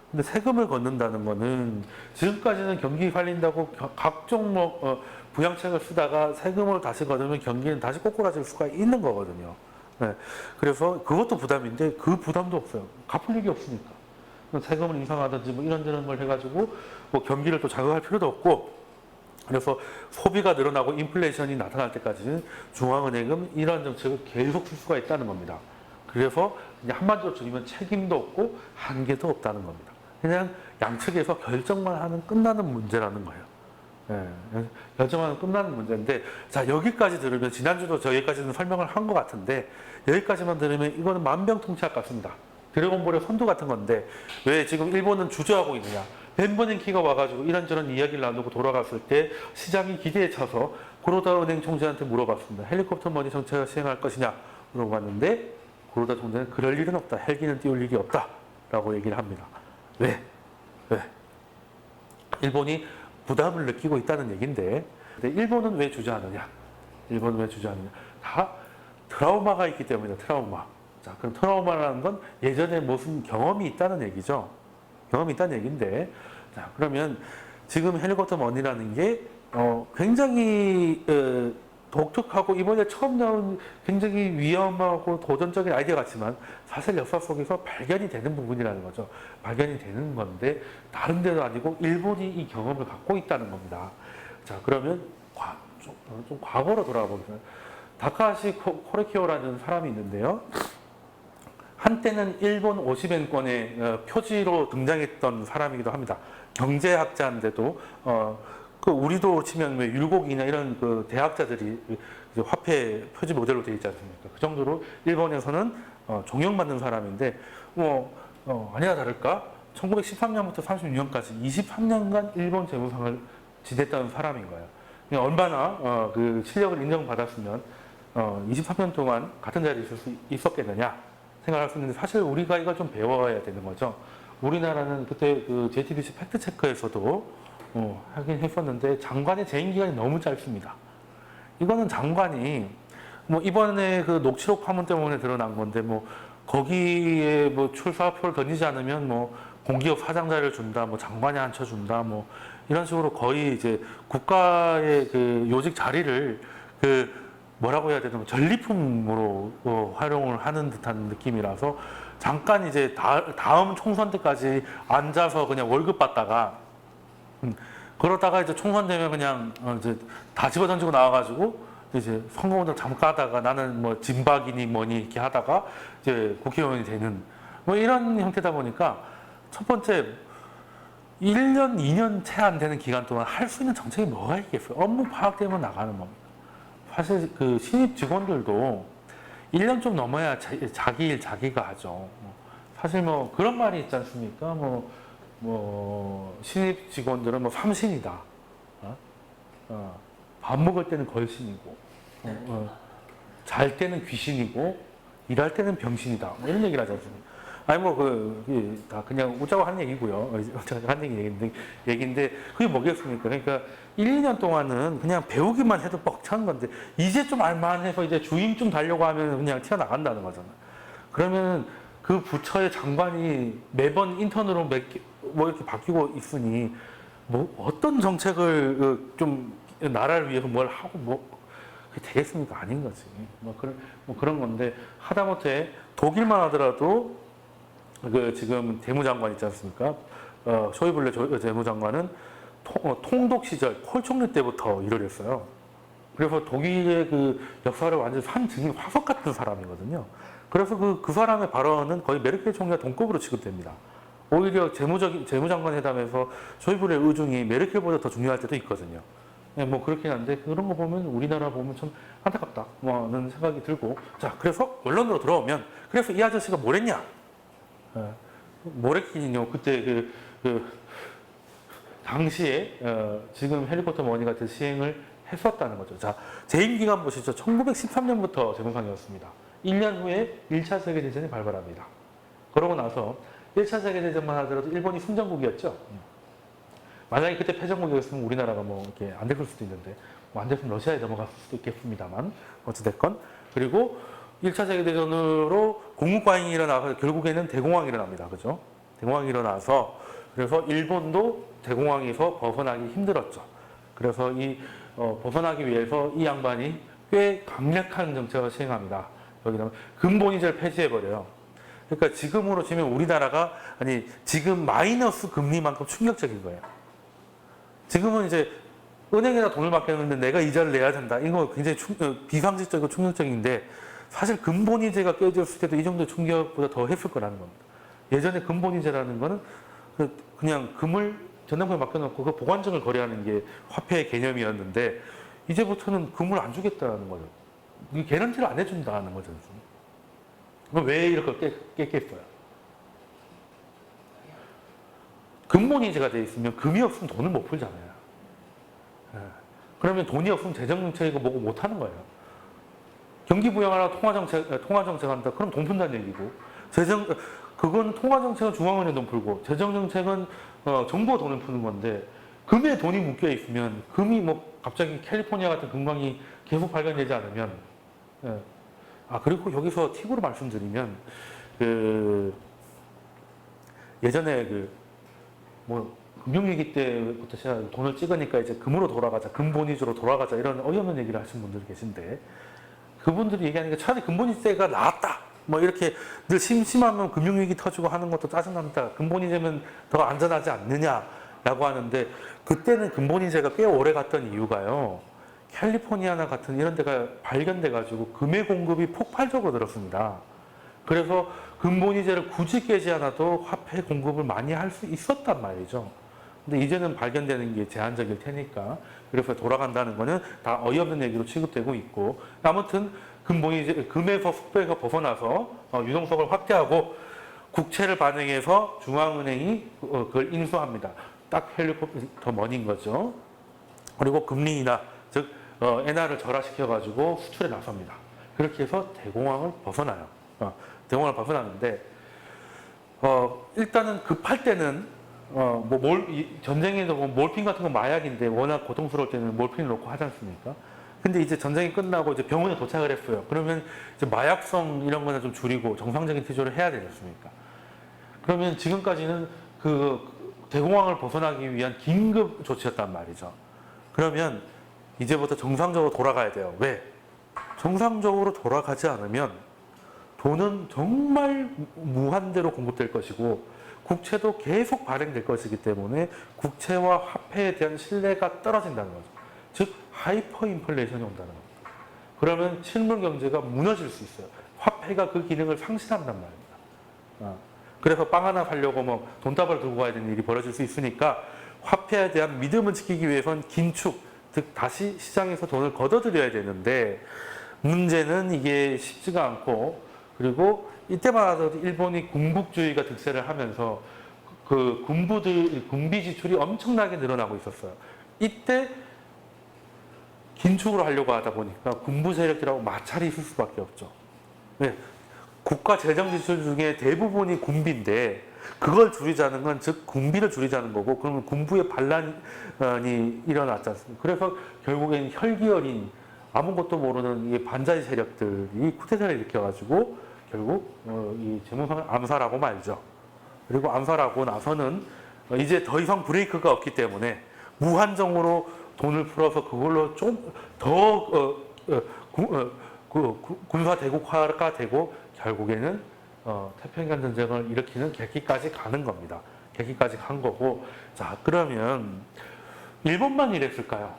근데 세금을 걷는다는 거는 지금까지는 경기 살린다고 각종 부양책을 쓰다가 세금을 다시 걷으면 경기는 다시 꼬꾸라질 수가 있는 거거든요. 네. 그래서 그것도 부담인데 그 부담도 없어요. 갚을 일이 없으니까. 세금을 인상하든지 뭐 이런저런 걸 해가지고 뭐 경기를 또 자극할 필요도 없고, 그래서 소비가 늘어나고 인플레이션이 나타날 때까지는 중앙은행은 이러한 정책을 계속 쓸 수가 있다는 겁니다. 그래서 그냥 한마디로 줄이면 책임도 없고 한계도 없다는 겁니다. 그냥 양측에서 결정만 하면 끝나는 문제라는 거예요. 네, 결정만 하면 끝나는 문제인데, 자, 여기까지 들으면, 지난주도 저기까지는 설명을 한 것 같은데, 여기까지만 들으면 이거는 만병통치약 같습니다. 드래곤볼의 선두 같은 건데, 왜 지금 일본은 주저하고 있느냐? 벤버냉키가 와가지고 이런저런 이야기를 나누고 돌아갔을 때 시장이 기대에 차서 고로다 은행 총재한테 물어봤습니다. 헬리콥터 머니 정책을 시행할 것이냐 물어봤는데, 고로다 총재는 그럴 일은 없다. 헬기는 띄울 일이 없다. 라고 얘기를 합니다. 왜? 일본이 부담을 느끼고 있다는 얘기인데, 일본은 왜 주저하느냐? 다 트라우마가 있기 때문이다. 트라우마. 자, 그럼 트라우마라는 건 예전에 무슨 경험이 있다는 얘기죠. 경험이 있다는 얘기인데, 자, 그러면 지금 헬리콥터 머니라는 게 굉장히 독특하고 이번에 처음 나온 굉장히 위험하고 도전적인 아이디어 같지만 사실 역사 속에서 발견이 되는 부분이라는 거죠. 발견이 되는 건데 다른 데도 아니고 일본이 이 경험을 갖고 있다는 겁니다. 자, 그러면 좀 과거로 돌아가 보겠습니다. 다카하시 코레키오라는 사람이 있는데요. 한때는 일본 50엔권의 표지로 등장했던 사람이기도 합니다. 경제학자인데도 우리도 치면 율곡이나 이런 그 대학자들이 이제 화폐 표지 모델로 되어 있지 않습니까? 그 정도로 일본에서는 존경받는 사람인데, 아니나 다를까 1913년부터 36년까지 23년간 일본 재무상을 지냈다는 사람인 거예요. 얼마나 그 실력을 인정받았으면 23년 동안 같은 자리에 있을 수 있었겠느냐 생각할 수 있는데, 사실 우리가 이걸 좀 배워야 되는 거죠. 우리나라는 그때 그 JTBC 팩트체크에서도 하긴 했었는데 장관의 재임 기간이 너무 짧습니다. 이거는 장관이 이번에 그 녹취록 파문 때문에 드러난 건데 거기에 출사표를 던지지 않으면 공기업 사장 자리를 준다, 장관에 앉혀준다, 이런 식으로 거의 이제 국가의 그 요직 자리를 뭐라고 해야 되나, 전리품으로 활용을 하는 듯한 느낌이라서, 잠깐 이제 다음 총선 때까지 앉아서 그냥 월급 받다가 그러다가 이제 총선 되면 그냥 이제 다 집어던지고 나와가지고 이제 선거운동 잠깐 하다가 나는 진박이니 뭐니 이렇게 하다가 이제 국회의원이 되는 이런 형태다 보니까, 첫 번째 1년, 2년 채 안 되는 기간 동안 할 수 있는 정책이 뭐가 있겠어요? 업무 파악되면 나가는 겁니다. 사실 그 신입 직원들도 1년 좀 넘어야 자기 일 자기가 하죠. 사실 그런 말이 있지 않습니까? 뭐 신입 직원들은 뭐 삼신이다. 밥 먹을 때는 걸신이고, 잘 때는 귀신이고, 일할 때는 병신이다. 뭐 이런 얘기를 하지 않습니까? 아니 다 그냥 웃자고 하는 얘기고요. 웃자고 하는 얘기인데 그게 뭐겠습니까? 그러니까 1, 2년 동안은 그냥 배우기만 해도 벅찬 건데 이제 좀 알만해서 이제 주임 좀 달려고 하면 그냥 튀어나간다는 거잖아요. 그러면 그 부처의 장관이 매번 인턴으로 뭐 이렇게 바뀌고 있으니 뭐 어떤 정책을 좀 나라를 위해서 뭘 하고 뭐 그게 되겠습니까? 아닌 거지. 뭐 그런 건데 하다못해 독일만 하더라도 그 지금 재무장관 있지 않습니까? 쇼이블레 재무장관은 통독 시절 콜 총리 때부터 일을 했어요. 그래서 독일의 그 역사를 완전 산 증인 화석 같은 사람이거든요. 그래서 그 사람의 발언은 거의 메르켈 총리와 동급으로 취급됩니다. 오히려 재무장관 회담에서 쇼이블레 의중이 메르켈보다 더 중요할 때도 있거든요. 네, 뭐 그렇긴 한데 그런 거 보면 우리나라 보면 참 안타깝다 뭐는 생각이 들고 자 그래서 원론으로 들어오면 그래서 이 아저씨가 뭘 했냐? 뭘 했긴요. 그때 당시에 지금 해리포터 머니 같은 시행을 했었다는 거죠. 자, 재임 기간 보시죠. 1913년부터 재무상이었습니다. 1년 후에 1차 세계대전이 발발합니다. 그러고 나서 1차 세계대전만 하더라도 일본이 승전국이었죠. 만약에 그때 패전국이었으면 우리나라가 뭐 이렇게 안 됐을 수도 있는데 뭐 안 됐으면 러시아에 넘어갔을 수도 있겠습니다만 어찌됐건 그리고 1차 세계대전으로 공국과잉이 일어나서 결국에는 대공황이 일어납니다. 그죠? 대공황이 일어나서 그래서 일본도 대공황에서 벗어나기 힘들었죠. 그래서 벗어나기 위해서 이 양반이 꽤 강력한 정책을 시행합니다. 여기는 근본이자를 폐지해버려요. 그러니까 지금으로 치면 우리나라가 지금 마이너스 금리만큼 충격적인 거예요. 지금은 이제 은행에다 돈을 맡겼는데 내가 이자를 내야 된다. 이거 굉장히 비상식적이고 충격적인데 사실 근본이자가 깨졌을 때도 이 정도 충격보다 더 했을 거라는 겁니다. 예전에 근본이자라는 거는 그냥 금을 전당포에 맡겨놓고 그 보관증을 거래하는 게 화폐의 개념이었는데 이제부터는 금을 안 주겠다는 거죠. 개런티를 안 해준다는 거죠. 그럼 왜 이렇게 깼겠어요? 근본이자가 돼 있으면 금이 없으면 돈을 못 풀잖아요. 그러면 돈이 없으면 재정정책이고 뭐고 못 하는 거예요. 경기 부양하라 통화정책 한다. 그럼 돈 푼다는 얘기고 그건 통화정책은 중앙은행 돈 풀고 재정정책은 정부가 돈을 푸는 건데 금에 돈이 묶여 있으면 금이 뭐 갑자기 캘리포니아 같은 금광이 계속 발견되지 않으면 그리고 여기서 팁으로 말씀드리면 예전에 뭐 금융위기 때부터 제가 돈을 찍으니까 이제 금으로 돌아가자, 근본위주로 돌아가자 이런 어이없는 얘기를 하시는 분들이 계신데 그분들이 얘기하는 게 차라리 근본위세가 나았다. 뭐 이렇게 늘 심심하면 금융위기 터지고 하는 것도 짜증납니다. 근본위제면 더 안전하지 않느냐라고 하는데 그때는 근본위제가 꽤 오래 갔던 이유가요. 캘리포니아나 같은 이런 데가 발견돼가지고 금의 공급이 폭발적으로 늘었습니다. 그래서 근본위제를 굳이 깨지 않아도 화폐 공급을 많이 할 수 있었단 말이죠. 근데 이제는 발견되는 게 제한적일 테니까 그래서 돌아간다는 거는 다 어이없는 얘기로 취급되고 있고 아무튼 근본위제 금에서 숙배가 벗어나서 유동성을 확대하고 국채를 발행해서 중앙은행이 그걸 인수합니다. 딱 헬리콥터 머니인 거죠. 그리고 금리 인하 즉 엔화를 절하시켜가지고 수출에 나섭니다. 그렇게 해서 대공황을 벗어나요. 대공황을 벗어나는데 일단은 급할 때는 전쟁에도 몰핀 같은 건 마약인데 워낙 고통스러울 때는 몰핀을 놓고 하지 않습니까? 근데 이제 전쟁이 끝나고 이제 병원에 도착을 했어요. 그러면 이제 마약성 이런 거는 좀 줄이고 정상적인 치료를 해야 되지 않습니까? 그러면 지금까지는 그 대공황을 벗어나기 위한 긴급 조치였단 말이죠. 그러면 이제부터 정상적으로 돌아가야 돼요. 왜? 정상적으로 돌아가지 않으면 돈은 정말 무한대로 공급될 것이고 국채도 계속 발행될 것이기 때문에 국채와 화폐에 대한 신뢰가 떨어진다는 거죠. 즉 하이퍼 인플레이션이 온다는 겁니다. 그러면 실물 경제가 무너질 수 있어요. 화폐가 그 기능을 상실한단 말입니다. 그래서 빵 하나 사려고 뭐 돈다발 들고 가야 되는 일이 벌어질 수 있으니까 화폐에 대한 믿음을 지키기 위해서는 긴축, 즉 다시 시장에서 돈을 걷어들여야 되는데 문제는 이게 쉽지가 않고 그리고 이때만 하더라도 일본이 군국주의가 득세를 하면서 그 군비 지출이 엄청나게 늘어나고 있었어요. 이때 긴축을 하려고 하다 보니까 군부 세력들하고 마찰이 있을 수밖에 없죠. 네. 국가 재정 지출 중에 대부분이 군비인데 그걸 줄이자는 건 즉 군비를 줄이자는 거고 그러면 군부의 반란이 일어났지 않습니까? 그래서 결국에는 혈기 어린 아무것도 모르는 이 반자의 세력들이 쿠데타를 일으켜가지고 결국 이 재무상을 암살하고 말죠. 그리고 암살하고 나서는 이제 더 이상 브레이크가 없기 때문에 무한정으로 돈을 풀어서 그걸로 좀 더 군사 대국화가 되고 결국에는 태평양 전쟁을 일으키는 계기까지 가는 겁니다. 계기까지 간 거고, 자 그러면 일본만 이랬을까요?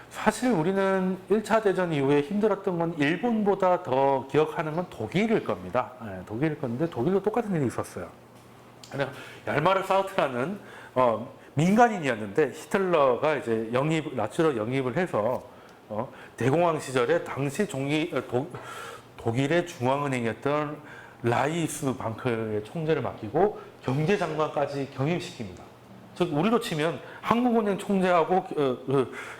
사실 우리는 1차 대전 이후에 힘들었던 건 일본보다 더 기억하는 건 독일일 겁니다. 네, 독일일 건데 독일도 똑같은 일이 있었어요. 얄마르 사우트라는 민간인이었는데 히틀러가 이제 나치로 영입을 해서 대공황 시절에 당시 독일의 중앙은행이었던 라이스 방크의 총재를 맡기고 경제장관까지 경임시킵니다. 즉 우리로 치면 한국은행 총재하고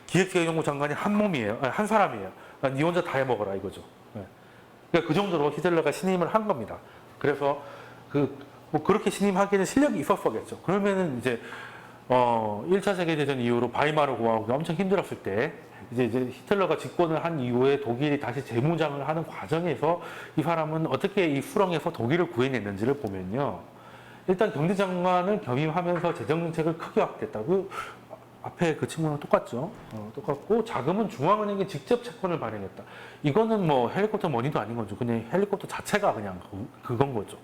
기획재정부 장관이 한 몸이에요. 아니, 한 사람이에요. 니 혼자 다 해먹어라 이거죠. 네. 그러니까 그 정도로 히틀러가 신임을 한 겁니다. 그래서 뭐 그렇게 신임하기에는 실력이 있었겠죠. 그러면은 이제 1차 세계대전 이후로 바이마르 공화국이 엄청 힘들었을 때 이제 히틀러가 집권을 한 이후에 독일이 다시 재무장을 하는 과정에서 이 사람은 어떻게 이 수렁에서 독일을 구해냈는지를 보면요. 일단 경제장관을 겸임하면서 재정정책을 크게 확대했다고. 앞에 그 친구는 똑같죠. 똑같고 자금은 중앙은행에 직접 채권을 발행했다. 이거는 뭐 헬리콥터 머니도 아닌 거죠. 그냥 헬리콥터 자체가 그냥 그건 거죠.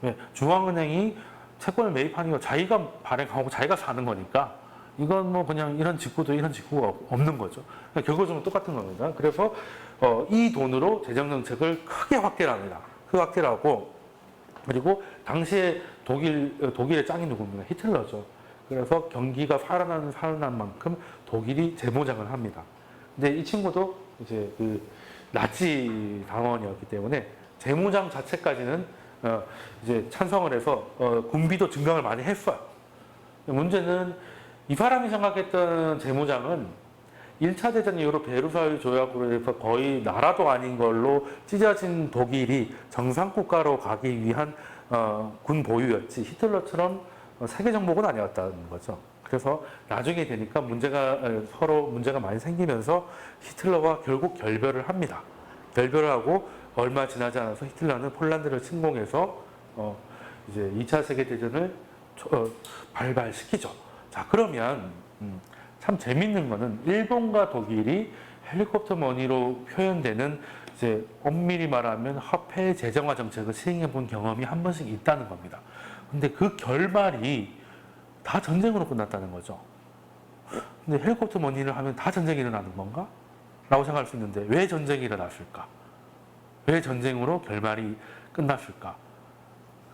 네, 중앙은행이 채권을 매입하는 거 자기가 발행하고 자기가 사는 거니까 이건 뭐 그냥 이런 직구가 없는 거죠. 결과적으로 똑같은 겁니다. 그래서 이 돈으로 재정정책을 크게 확대를 합니다. 크게 확대를 하고 그리고 당시에 독일의 짱이 누굽니까? 히틀러죠. 그래서 경기가 살아난 만큼 독일이 재무장을 합니다. 근데 이 친구도 이제 그 나치 당원이었기 때문에 재무장 자체까지는 이제 찬성을 해서 군비도 증강을 많이 했어요. 문제는 이 사람이 생각했던 재무장은 1차 대전 이후로 베르사유 조약으로 해서 거의 나라도 아닌 걸로 찢어진 독일이 정상국가로 가기 위한 군 보유였지 히틀러처럼 세계 정복은 아니었다는 거죠. 그래서 나중에 되니까 서로 문제가 많이 생기면서 히틀러와 결국 결별을 합니다. 결별을 하고 얼마 지나지 않아서 히틀러는 폴란드를 침공해서 이제 2차 세계대전을 발발시키죠. 자, 그러면 참 재밌는 거는 일본과 독일이 헬리콥터 머니로 표현되는 이제 엄밀히 말하면 화폐 재정화 정책을 시행해 본 경험이 한 번씩 있다는 겁니다. 근데 그 결말이 다 전쟁으로 끝났다는 거죠. 근데 헬리콥터 머니를 하면 다 전쟁이 일어나는 건가? 라고 생각할 수 있는데 왜 전쟁이 일어났을까? 왜 전쟁으로 결말이 끝났을까?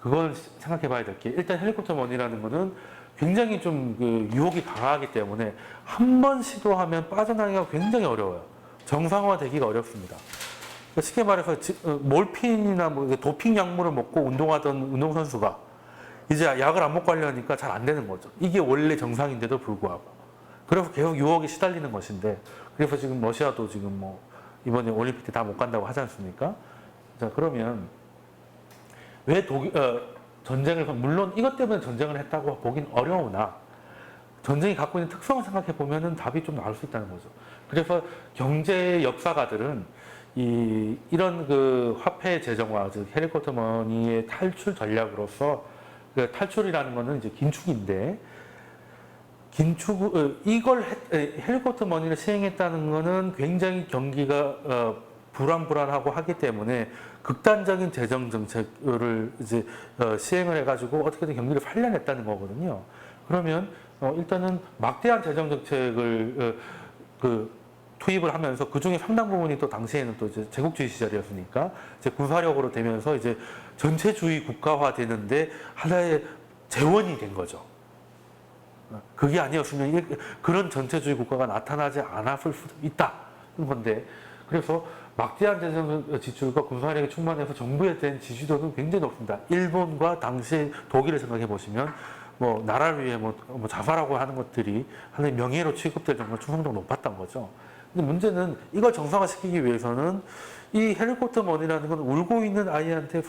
그걸 생각해 봐야 될 게 일단 헬리콥터 머니라는 거는 굉장히 좀 그 유혹이 강하기 때문에 한 번 시도하면 빠져나가기가 굉장히 어려워요. 정상화되기가 어렵습니다. 쉽게 말해서 몰핀이나 뭐 도핑 약물을 먹고 운동하던 운동선수가 이제 약을 안 먹고 하려니까 잘 안 되는 거죠. 이게 원래 정상인데도 불구하고. 그래서 계속 유혹에 시달리는 것인데 그래서 지금 러시아도 지금 뭐 이번에 올림픽 때 다 못 간다고 하지 않습니까? 자, 그러면 왜 전쟁을, 물론 이것 때문에 전쟁을 했다고 보긴 어려우나 전쟁이 갖고 있는 특성을 생각해 보면은 답이 좀 나올 수 있다는 거죠. 그래서 경제 역사가들은 이런 그 화폐 재정화, 즉 헬리콥터 머니의 탈출 전략으로서 그 탈출이라는 거는 이제 긴축인데 헬리콥터 머니를 시행했다는 거는 굉장히 경기가 불안하고 하기 때문에 극단적인 재정 정책을 이제 시행을 해가지고 어떻게든 경기를 살려냈다는 거거든요. 그러면 일단은 막대한 재정 정책을 투입을 하면서 그 중에 상당 부분이 또 당시에는 또 이제 제국주의 시절이었으니까 이제 군사력으로 되면서 이제 전체주의 국가화 되는데 하나의 재원이 된 거죠. 그게 아니었으면 그런 전체주의 국가가 나타나지 않았을 수도 있다는 건데 그래서 막대한 재정 지출과 군사력이 충만해서 정부에 대한 지지도는 굉장히 높습니다. 일본과 당시 독일을 생각해 보시면 뭐 나라를 위해 뭐 자살하고 하는 것들이 하나의 명예로 취급될 정도로 충성도가 높았던 거죠. 근데 문제는 이걸 정상화시키기 위해서는 이 헬리콥터 머니라는 건 울고 있는 아이한테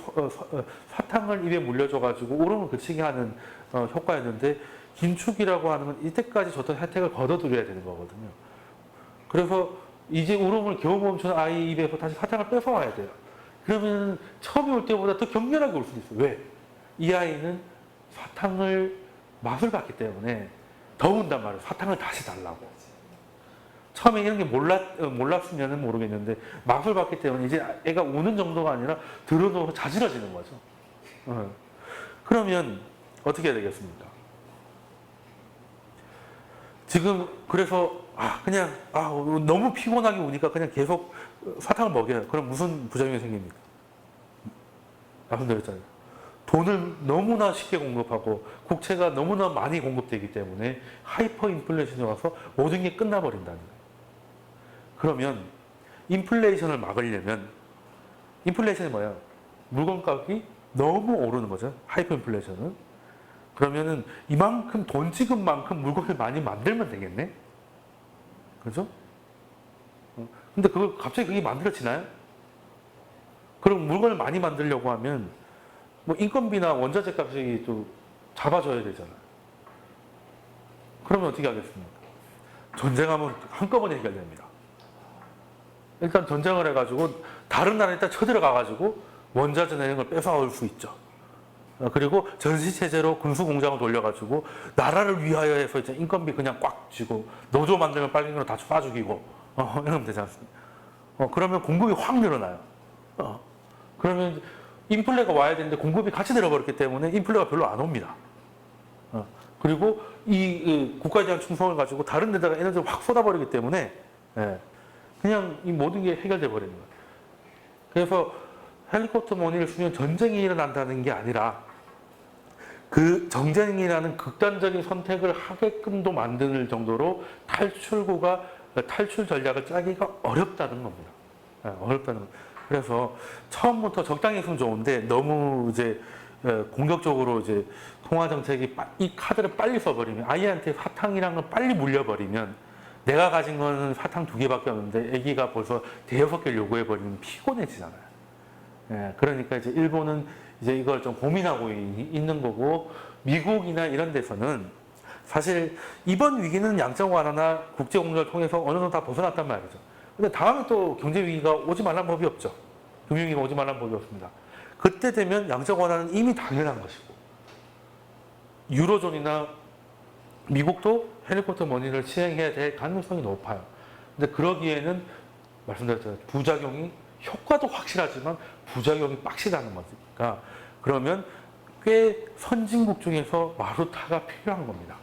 사탕을 입에 물려줘가지고 울음을 그치게 하는 효과였는데 긴축이라고 하는 건 이때까지 줬던 혜택을 걷어들여야 되는 거거든요. 그래서 이제 울음을 겨우 멈춘 아이 입에서 다시 사탕을 뺏어와야 돼요. 그러면 처음에 올 때보다 더 격렬하게 올 수도 있어요. 왜? 이 아이는 사탕을 맛을 봤기 때문에 더 운단 말이에요. 사탕을 다시 달라고. 처음에 이런 게 몰랐으면 모르겠는데 맛을 봤기 때문에 이제 애가 우는 정도가 아니라 들어서 자지러지는 거죠. 그러면 어떻게 해야 되겠습니까? 지금 그래서 그냥 너무 피곤하게 우니까 그냥 계속 사탕을 먹여요. 그럼 무슨 부작용이 생깁니까? 말씀드렸잖아요. 돈을 너무나 쉽게 공급하고 국채가 너무나 많이 공급되기 때문에 하이퍼 인플레이션이 와서 모든 게 끝나버린다는 거예요. 그러면 인플레이션을 막으려면 인플레이션이 뭐야? 물건 가격이 너무 오르는 거죠. 하이퍼 인플레이션은. 그러면은 이만큼 돈 지금 만큼 물건을 많이 만들면 되겠네? 그죠? 근데 그걸 갑자기 그게 만들어지나요? 그럼 물건을 많이 만들려고 하면 뭐 인건비나 원자재 값이 또 잡아줘야 되잖아요. 그러면 어떻게 하겠습니까? 전쟁하면 한꺼번에 해결됩니다. 일단 전쟁을 해가지고 다른 나라에 일단 쳐들어가가지고 원자재나 이런 걸 뺏어올 수 있죠. 그리고 전시체제로 군수공장을 돌려가지고 나라를 위하여 해서 이제 인건비 그냥 꽉 쥐고 노조 만들면 빨갱이로 다 쏴 죽이고 이러면 되지 않습니까? 그러면 공급이 확 늘어나요. 그러면 인플레가 와야 되는데 공급이 같이 내려버렸기 때문에 인플레가 별로 안 옵니다. 그리고 이 국가에 대한 충성을 가지고 다른 데다가 에너지를 확 쏟아버리기 때문에 그냥 이 모든 게 해결돼 버리는 거예요. 그래서 헬리콥터 머니를 쓰면 전쟁이 일어난다는 게 아니라 그 전쟁이라는 극단적인 선택을 하게끔도 만드는 정도로 탈출 전략을 짜기가 어렵다는 겁니다. 어렵다는 겁니다. 그래서 처음부터 적당히 했으면 좋은데 너무 이제 공격적으로 이제 통화 정책이 이 카드를 빨리 써버리면 아이한테 사탕이란 걸 빨리 물려버리면 내가 가진 거는 사탕 2개밖에 없는데 아기가 벌써 5-6개를 요구해버리면 피곤해지잖아요. 그러니까 이제 일본은 이제 이걸 좀 고민하고 있는 거고 미국이나 이런 데서는 사실 이번 위기는 양적 완화나 국제 공조를 통해서 어느 정도 다 벗어났단 말이죠. 근데 다음에 또 경제 위기가 오지 말란 법이 없죠. 금융위기가 오지 말란 법이 없습니다. 그때 되면 양적 완화는 이미 당연한 것이고 유로존이나 미국도 헬리콥터 머니를 시행해야 될 가능성이 높아요. 근데 그러기에는 말씀드렸잖아요. 부작용이 효과도 확실하지만 부작용이 빡시다는 거니까 그러면 꽤 선진국 중에서 마루타가 필요한 겁니다.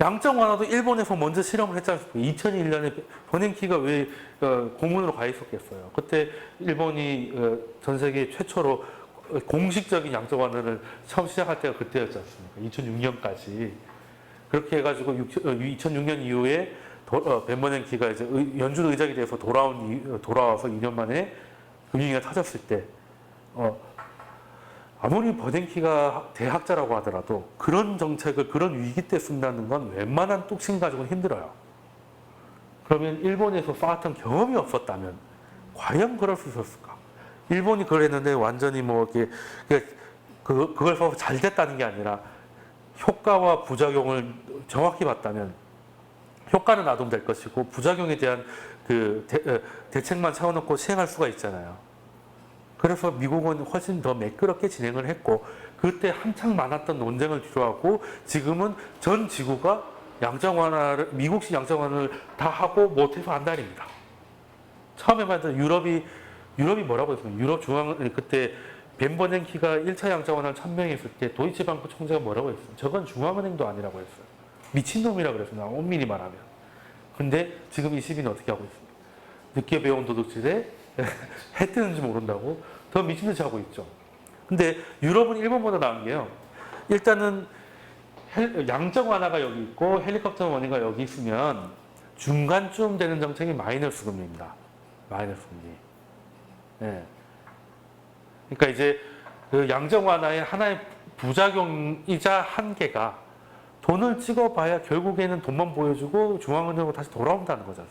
양적 완화도 일본에서 먼저 실험을 했지 않습니까? 2001년에 버냉키가 왜 고문으로 가 있었겠어요. 그때 일본이 전 세계 최초로 공식적인 양적 완화를 처음 시작할 때가 그때였지 않습니까? 2006년까지. 그렇게 해가지고 2006년 이후에 벤버냉키가 이제 연준 의장이 돼서 돌아와서 2년 만에 금융위기가 터졌을 때, 아무리 버냉키가 대학자라고 하더라도 그런 정책을 그런 위기 때 쓴다는 건 웬만한 뚝심 가지고는 힘들어요. 그러면 일본에서 쌓았던 경험이 없었다면 과연 그럴 수 있었을까? 일본이 그랬는데 완전히 뭐 이렇게 그걸 써서 잘 됐다는 게 아니라 효과와 부작용을 정확히 봤다면 효과는 나동될 것이고 부작용에 대한 그 대책만 세워놓고 시행할 수가 있잖아요. 그래서 미국은 훨씬 더 매끄럽게 진행을 했고 그때 한창 많았던 논쟁을 뒤로하고 지금은 전 지구가 양적 완화를 미국식 양적 완화를 다 하고 못해서 안달입니다. 처음에 말했던 유럽이 뭐라고 했습니까? 유럽 중앙 그때 벤버냉키가 1차 양적 완화를 천명했을 때 도이치방크 총재가 뭐라고 했어요? 저건 중앙은행도 아니라고 했어요. 미친놈이라고 그랬어요. 엄밀히 말하면. 근데 지금 이 시비는 어떻게 하고 있습니까? 늦게 배운 도둑질에 해 뜨는지 모른다고 더 미친듯이 하고 있죠. 근데 유럽은 일본보다 나은 게요. 일단은 양적 완화가 여기 있고 헬리콥터 머니가 여기 있으면 중간쯤 되는 정책이 마이너스 금리입니다. 마이너스 금리. 네. 그러니까 이제 그 양적 완화의 하나의 부작용이자 한계가 돈을 찍어봐야 결국에는 돈만 보여주고 중앙은행으로 다시 돌아온다는 거죠.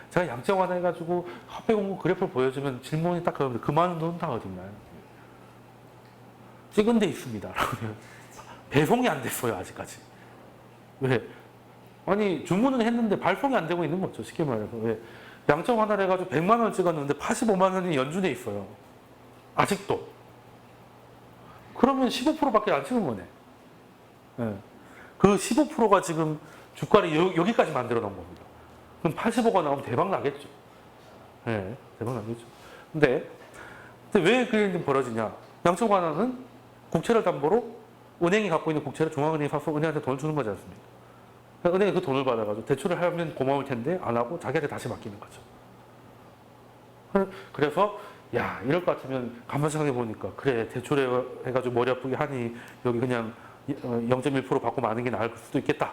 제가 양적 완화해가지고 화폐 공급 그래프를 보여주면 질문이 딱 그러면 그만한 돈 다 어딨나요? 찍은 데 있습니다. 배송이 안 됐어요, 아직까지. 왜? 아니, 주문은 했는데 발송이 안 되고 있는 거죠, 쉽게 말해서. 왜? 양적 완화를 해가지고 100만 원을 찍었는데 85만 원이 연준에 있어요. 아직도. 그러면 15%밖에 안 찍은 거네. 네. 그 15%가 지금 주가를 여기까지 만들어 놓은 겁니다. 그럼 85가 나오면 대박 나겠죠. 네, 대박 나겠죠. 근데 왜 그런 일이 벌어지냐? 양적 완화는 국채를 담보로 은행이 갖고 있는 국채를 중앙은행이 사서 은행한테 돈을 주는 거지 않습니까? 은행이 그 돈을 받아가지고 대출을 하면 고마울 텐데 안 하고 자기한테 다시 맡기는 거죠. 그래서 야, 이럴 것 같으면 가만 생각해 보니까 그래, 대출해가지고 머리 아프게 하니 여기 그냥 0.1% 받고 마는 게 나을 수도 있겠다.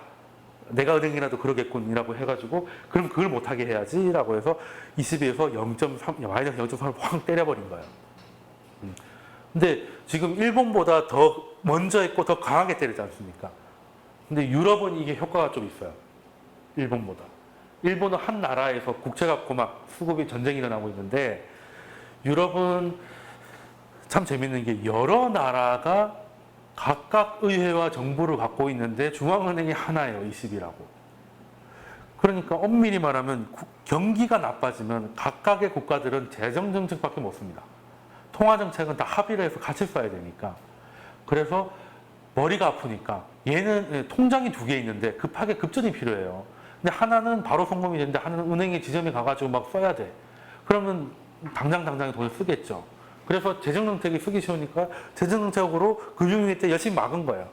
내가 은행이라도 그러겠군이라고 해가지고 그럼 그걸 못하게 해야지라고 해서 22에서 0.3, 마이너스 0.3을 확 때려버린 거예요. 근데 지금 일본보다 더 먼저 했고 더 강하게 때리지 않습니까? 근데 유럽은 이게 효과가 좀 있어요. 일본보다. 일본은 한 나라에서 국채 갖고 막 수급이 전쟁이 일어나고 있는데 유럽은 참 재밌는 게 여러 나라가 각각 의회와 정부를 갖고 있는데 중앙은행이 하나예요, 20이라고. 그러니까 엄밀히 말하면 경기가 나빠지면 각각의 국가들은 재정정책밖에 못 씁니다. 통화정책은 다 합의를 해서 같이 써야 되니까. 그래서 머리가 아프니까 얘는 통장이 2개 있는데 급하게 급전이 필요해요. 근데 하나는 바로 송금이 되는데 하나는 은행에 지점에 가가지고 막 써야 돼. 그러면 당장에 돈을 쓰겠죠. 그래서 재정정책이 쓰기 쉬우니까 재정정책으로 금융위기 때 열심히 막은 거예요.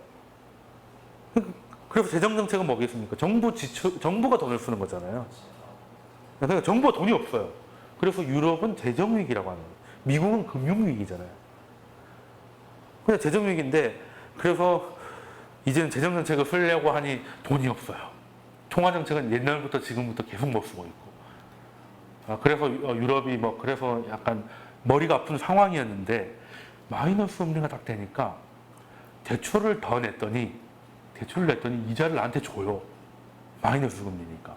그래서 재정정책은 뭐겠습니까? 정부가 돈을 쓰는 거잖아요. 그러니까 정부가 돈이 없어요. 그래서 유럽은 재정위기라고 하는 거예요. 미국은 금융위기잖아요. 그냥 재정위기인데 그래서 이제는 재정정책을 쓰려고 하니 돈이 없어요. 통화정책은 옛날부터 지금부터 계속 못 쓰고 있고. 그래서 유럽이 그래서 약간 머리가 아픈 상황이었는데 마이너스 금리가 딱 되니까 대출을 냈더니 이자를 나한테 줘요. 마이너스 금리니까.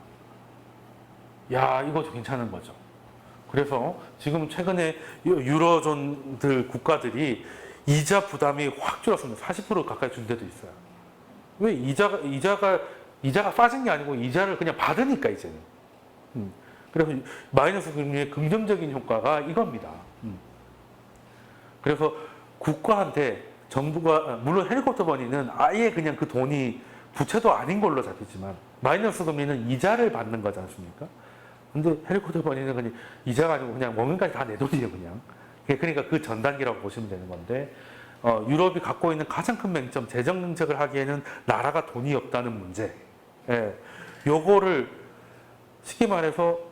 야, 이거 괜찮은 거죠. 그래서 지금 최근에 유로존들 국가들이 이자 부담이 확 줄었습니다. 40% 가까이 준 데도 있어요. 왜? 이자가 빠진 게 아니고 이자를 그냥 받으니까 이제는. 그래서 마이너스 금리의 긍정적인 효과가 이겁니다. 그래서 국가한테 정부가, 물론 헬리콥터 머니는 아예 그냥 그 돈이 부채도 아닌 걸로 잡히지만 마이너스 금리는 이자를 받는 거지 않습니까? 근데 헬리콥터 머니는 그냥 이자가 아니고 그냥 원금까지 다 내 돈이에요, 그냥. 그러니까 그 전 단계라고 보시면 되는 건데, 유럽이 갖고 있는 가장 큰 맹점, 재정 정책을 하기에는 나라가 돈이 없다는 문제. 예, 요거를 쉽게 말해서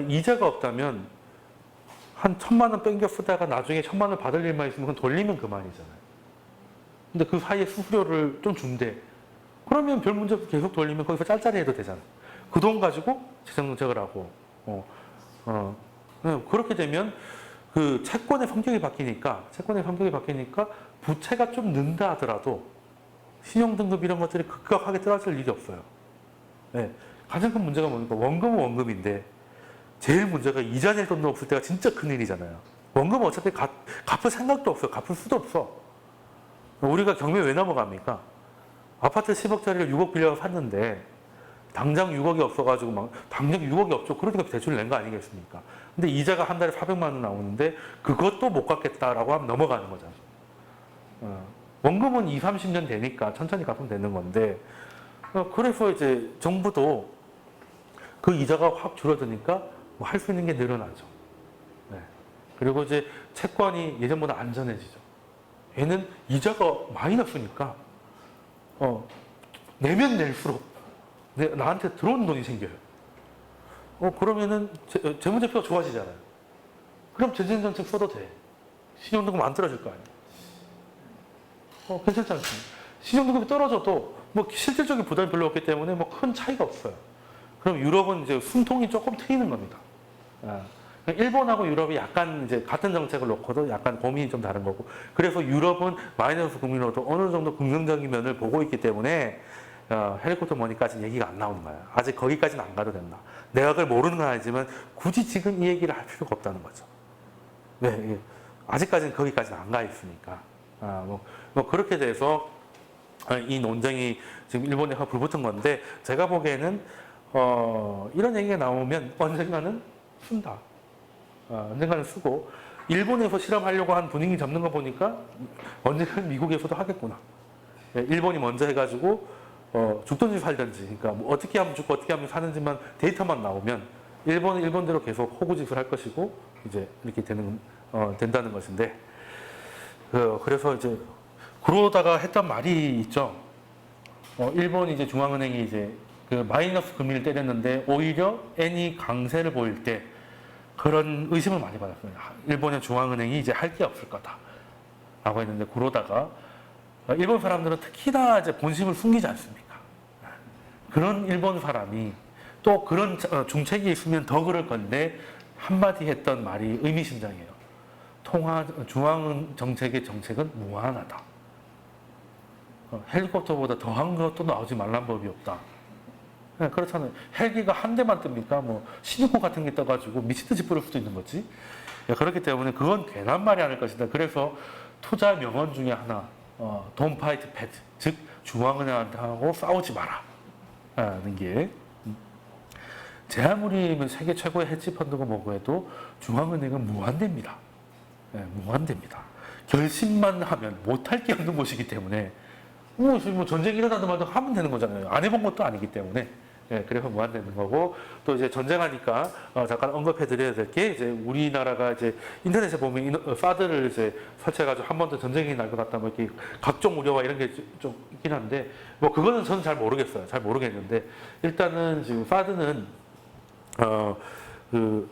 이자가 없다면 한 1,000만 원 땡겨 쓰다가 나중에 1,000만 원 받을 일만 있으면 그건 돌리면 그만이잖아요. 근데 그 사이에 수수료를 좀 준대. 그러면 별 문제 없이 계속 돌리면 거기서 짤짤이 해도 되잖아요. 그 돈 가지고 재정정책을 하고. 그렇게 되면 그 채권의 성격이 바뀌니까 부채가 좀 는다 하더라도 신용등급 이런 것들이 급격하게 떨어질 일이 없어요. 네. 가장 큰 문제가 뭡니까? 원금은 원금인데 제일 문제가 이자 낼 돈도 없을 때가 진짜 큰일이잖아요. 원금은 어차피 갚을 생각도 없어요. 갚을 수도 없어. 우리가 경매 왜 넘어갑니까? 아파트 10억짜리를 6억 빌려서 샀는데 당장 6억이 없어가지고 당장 6억이 없죠. 그러니까 대출을 낸 거 아니겠습니까? 근데 이자가 한 달에 400만 원 나오는데 그것도 못 갚겠다라고 하면 넘어가는 거잖아요. 원금은 20, 30년 되니까 천천히 갚으면 되는 건데 그래서 이제 정부도 그 이자가 확 줄어드니까 할 수 있는 게 늘어나죠. 네. 그리고 이제 채권이 예전보다 안전해지죠. 얘는 이자가 마이너스니까 내면 낼수록 나한테 들어오는 돈이 생겨요. 그러면은 재무제표가 좋아지잖아요. 그럼 재정정책 써도 돼. 신용등급 안 떨어질 거 아니에요. 괜찮지 않습니까? 신용등급이 떨어져도 실질적인 부담이 별로 없기 때문에 큰 차이가 없어요. 그럼 유럽은 이제 숨통이 조금 트이는 겁니다. 일본하고 유럽이 약간 이제 같은 정책을 놓고도 약간 고민이 좀 다른 거고, 그래서 유럽은 마이너스 금리로도 어느 정도 긍정적인 면을 보고 있기 때문에 헬리콥터 머니까지 얘기가 안 나오는 거예요. 아직 거기까지는 안 가도 된다. 내가 그걸 모르는 건 아니지만 굳이 지금 이 얘기를 할 필요가 없다는 거죠. 네, 아직까지는 거기까지는 안 가 있으니까. 뭐 그렇게 돼서 이 논쟁이 지금 일본에 불붙은 건데, 제가 보기에는 이런 얘기가 나오면 언젠가는 쓴다. 언젠가는 쓰고, 일본에서 실험하려고 한 분위기 잡는 거 보니까 언젠가는 미국에서도 하겠구나. 일본이 먼저 해가지고 죽든지 살든지, 그러니까 뭐 어떻게 하면 죽고 어떻게 하면 사는지만 데이터만 나오면 일본은 일본대로 계속 호구짓을 할 것이고, 이제 이렇게 된다는 것인데, 그래서 이제 그러다가 했던 말이 있죠. 일본 이제 중앙은행이 이제 그 마이너스 금리를 때렸는데 오히려 엔이 강세를 보일 때 그런 의심을 많이 받았습니다. 일본의 중앙은행이 이제 할 게 없을 거다라고 했는데, 그러다가 일본 사람들은 특히나 이제 본심을 숨기지 않습니까? 그런 일본 사람이 또 그런 중책이 있으면 더 그럴 건데 한마디 했던 말이 의미심장해요. 중앙 정책의 정책은 무한하다. 헬리콥터보다 더한 것도 나오지 말란 법이 없다. 그렇잖아요. 헬기가 한 대만 뜹니까? 뭐 신유쿠 같은 게 떠가지고 미친듯이 뿌릴 수도 있는 거지. 그렇기 때문에 그건 괜한 말이 아닐 것이다. 그래서 투자 명언 중에 하나, Don't fight Fed, 즉 중앙은행하고 싸우지 마라 하는 게, 제 아무리 세계 최고의 헤지펀드고 뭐고 해도 중앙은행은 무한대입니다. 무한대입니다. 결심만 하면 못할 게 없는 곳이기 때문에 뭐 전쟁이 일어나든 말든 하면 되는 거잖아요. 안 해본 것도 아니기 때문에. 그래서 무한되는 거고, 또 이제 전쟁하니까 잠깐 언급해 드려야 될 게, 이제 우리나라가 이제 인터넷에 보면 사드를 이제 설치해가지고 한 번 더 전쟁이 날 것 같다, 뭐 이렇게 각종 우려와 이런 게 좀 있긴 한데, 뭐 그거는 저는 잘 모르겠어요. 잘 모르겠는데, 일단은 지금 사드는 그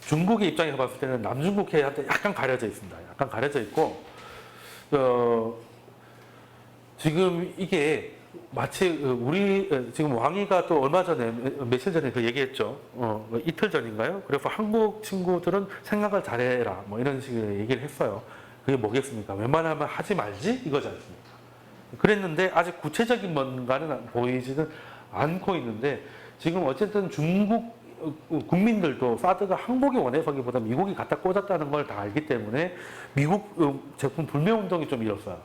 중국의 입장에서 봤을 때는 남중국해한테 약간 가려져 있습니다. 약간 가려져 있고, 지금 이게 마치 우리 지금 왕이가 또 얼마 전에 며칠 전에 그 얘기했죠. 이틀 전인가요? 그래서 한국 친구들은 생각을 잘해라, 뭐 이런 식의 얘기를 했어요. 그게 뭐겠습니까? 웬만하면 하지 말지 이거지 않습니까? 그랬는데 아직 구체적인 뭔가는 보이지는 않고 있는데, 지금 어쨌든 중국 국민들도 사드가 항복이 원해서기보다 미국이 갖다 꽂았다는 걸 다 알기 때문에 미국 제품 불매 운동이 좀 일었어요.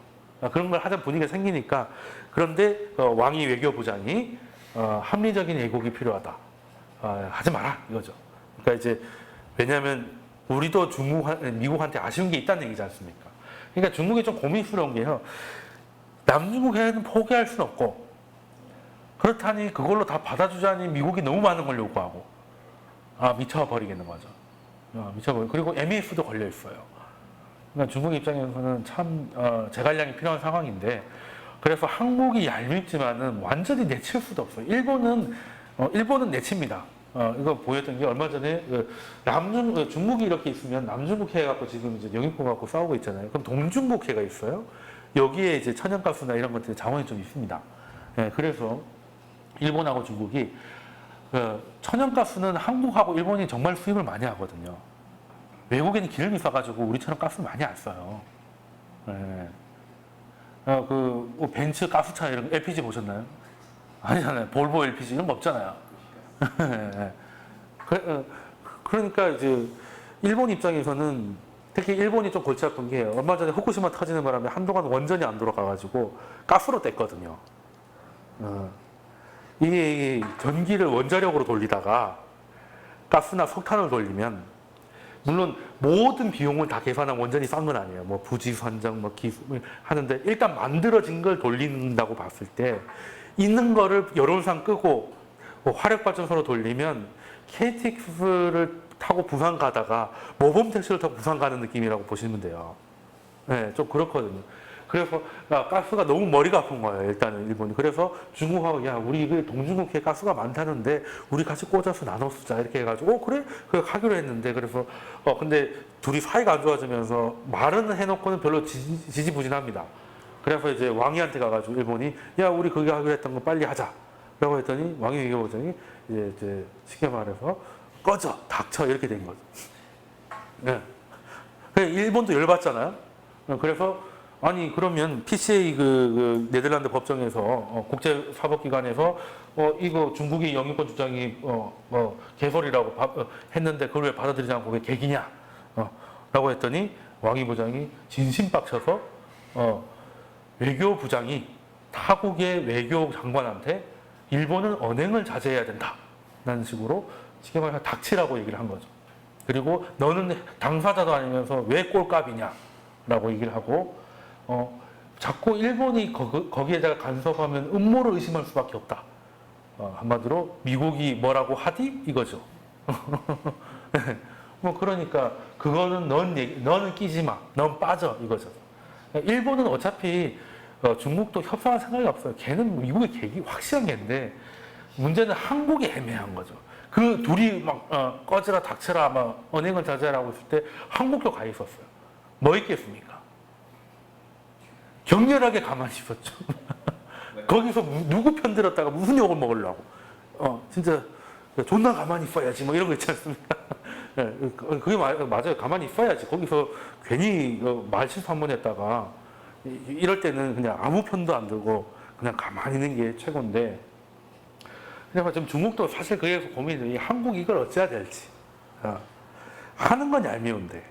그런 걸 하자는 분위기가 생기니까. 그런데 왕이 외교부장이 합리적인 애국이 필요하다, 하지 마라 이거죠. 그러니까 이제 왜냐하면 우리도 미국한테 아쉬운 게 있다는 얘기지 않습니까? 그러니까 중국이 좀 고민스러운 게요, 남중국 해는 포기할 수는 없고, 그렇다니 그걸로 다 받아주자니 미국이 너무 많은 걸 요구하고, 미쳐버리겠는 거죠. 미쳐버리고, 그리고 MEF도 걸려 있어요. 그러니까 중국 입장에서는 참 제갈량이 필요한 상황인데, 그래서 한국이 얄밉지만은 완전히 내칠 수도 없어요. 일본은 내칩니다. 이거 보였던 게 얼마 전에 중국이 이렇게 있으면 남중국 해갖고 지금 이제 영입국 갖고 싸우고 있잖아요. 그럼 동중국 해가 있어요. 여기에 이제 천연가스나 이런 것들이 자원이 좀 있습니다. 그래서 일본하고 중국이 천연가스는 한국하고 일본이 정말 수입을 많이 하거든요. 외국에는 기름이 싸가지고 우리처럼 가스 많이 안 써요. 뭐 벤츠 가스차 이런 거 LPG 보셨나요? 아니잖아요. 볼보 LPG 이런 거 없잖아요. 그러니까 이제 일본 입장에서는, 특히 일본이 좀 골치 아픈 게, 얼마 전에 후쿠시마 터지는 바람에 한동안 원전이 안 돌아가가지고 가스로 뗐거든요. 이게 전기를 원자력으로 돌리다가 가스나 석탄을 돌리면, 물론 모든 비용을 다 계산한 원전이 싼 건 아니에요. 뭐 부지 선정, 뭐 기술 하는데, 일단 만들어진 걸 돌린다고 봤을 때 있는 거를 열온산 끄고 화력발전소로 돌리면 KTX를 타고 부산 가다가 모범 택시를 타고 부산 가는 느낌이라고 보시면 돼요. 좀 그렇거든요. 그래서 가스가 너무 머리가 아픈 거예요. 일단은 일본이. 그래서 중국하고, 야, 우리 이거 동중국해에 가스가 많다는데 우리 같이 꽂아서 나눠 쓰자 이렇게 해가지고, 그래 하기로 했는데, 그래서 근데 둘이 사이가 안 좋아지면서 말은 해놓고는 별로 지지부진합니다. 그래서 이제 왕이한테 가가지고 일본이, 야, 우리 그게 하기로 했던 거 빨리 하자 라고 했더니 왕이 외교부장이 이제 쉽게 말해서 꺼져, 닥쳐 이렇게 된 거죠. 네. 일본도 열받잖아요. 그래서 아니 그러면 PCA 네덜란드 법정에서 국제사법기관에서 이거 중국이 영유권 주장이 개설이라고 했는데 그걸 왜 받아들이지 않고 왜 개기냐? 라고 했더니 왕이 부장이 진심 빡쳐서 외교부장이 타국의 외교 장관한테 일본은 언행을 자제해야 된다. 라는 식으로 쉽게 말해서 닥치라고 얘기를 한 거죠. 그리고 너는 당사자도 아니면서 왜 꼴값이냐? 라고 얘기를 하고 자꾸 일본이 거기에다가 간섭하면 음모를 의심할 수밖에 없다. 한마디로 미국이 뭐라고 하디? 이거죠. 뭐 그러니까 그거는 너는 끼지 마. 넌 빠져. 이거죠. 일본은 어차피 중국도 협상할 생각이 없어요. 걔는 미국의 계획이 확실한 게인데 문제는 한국이 애매한 거죠. 그 둘이 막 꺼지라 닥쳐라 막 언행을 자제하라고 했을 때 한국도 가 있었어요. 뭐 있겠습니까? 격렬하게 가만히 있었죠. 거기서 누구 편들었다가 무슨 욕을 먹으려고. 진짜 존나 가만히 있어야지 뭐 이런 거 있지 않습니까? 그게 맞아요. 가만히 있어야지. 거기서 괜히 말 실수 한 번 했다가 이럴 때는 그냥 아무 편도 안 들고 그냥 가만히 있는 게 최고인데 그래서 지금 중국도 사실 거기에서 고민이 한국이 이걸 어찌해야 될지. 하는 건 얄미운데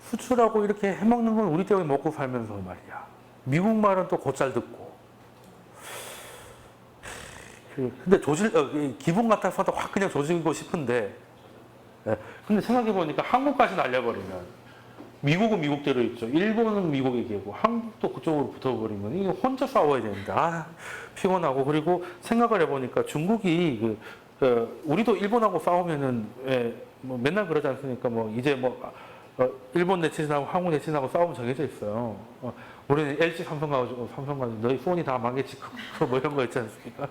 수출하고 이렇게 해먹는 건 우리 때문에 먹고 살면서 말이야. 미국 말은 또 곧잘 듣고. 근데 기분 같아서도 확 그냥 조지고 싶은데 근데 생각해보니까 한국까지 날려버리면 미국은 미국대로 있죠. 일본은 미국의 개고 한국도 그쪽으로 붙어버리면 이게 혼자 싸워야 되는데 피곤하고 그리고 생각을 해보니까 중국이 우리도 일본하고 싸우면은 뭐 맨날 그러지 않습니까? 뭐 이제 일본 네티즌하고 한국 네티즌하고 싸우면 정해져 있어요. 우리는 LG 삼성 가지고 너희 폰이 다 망했지 뭐 이런 거 있지 않습니까?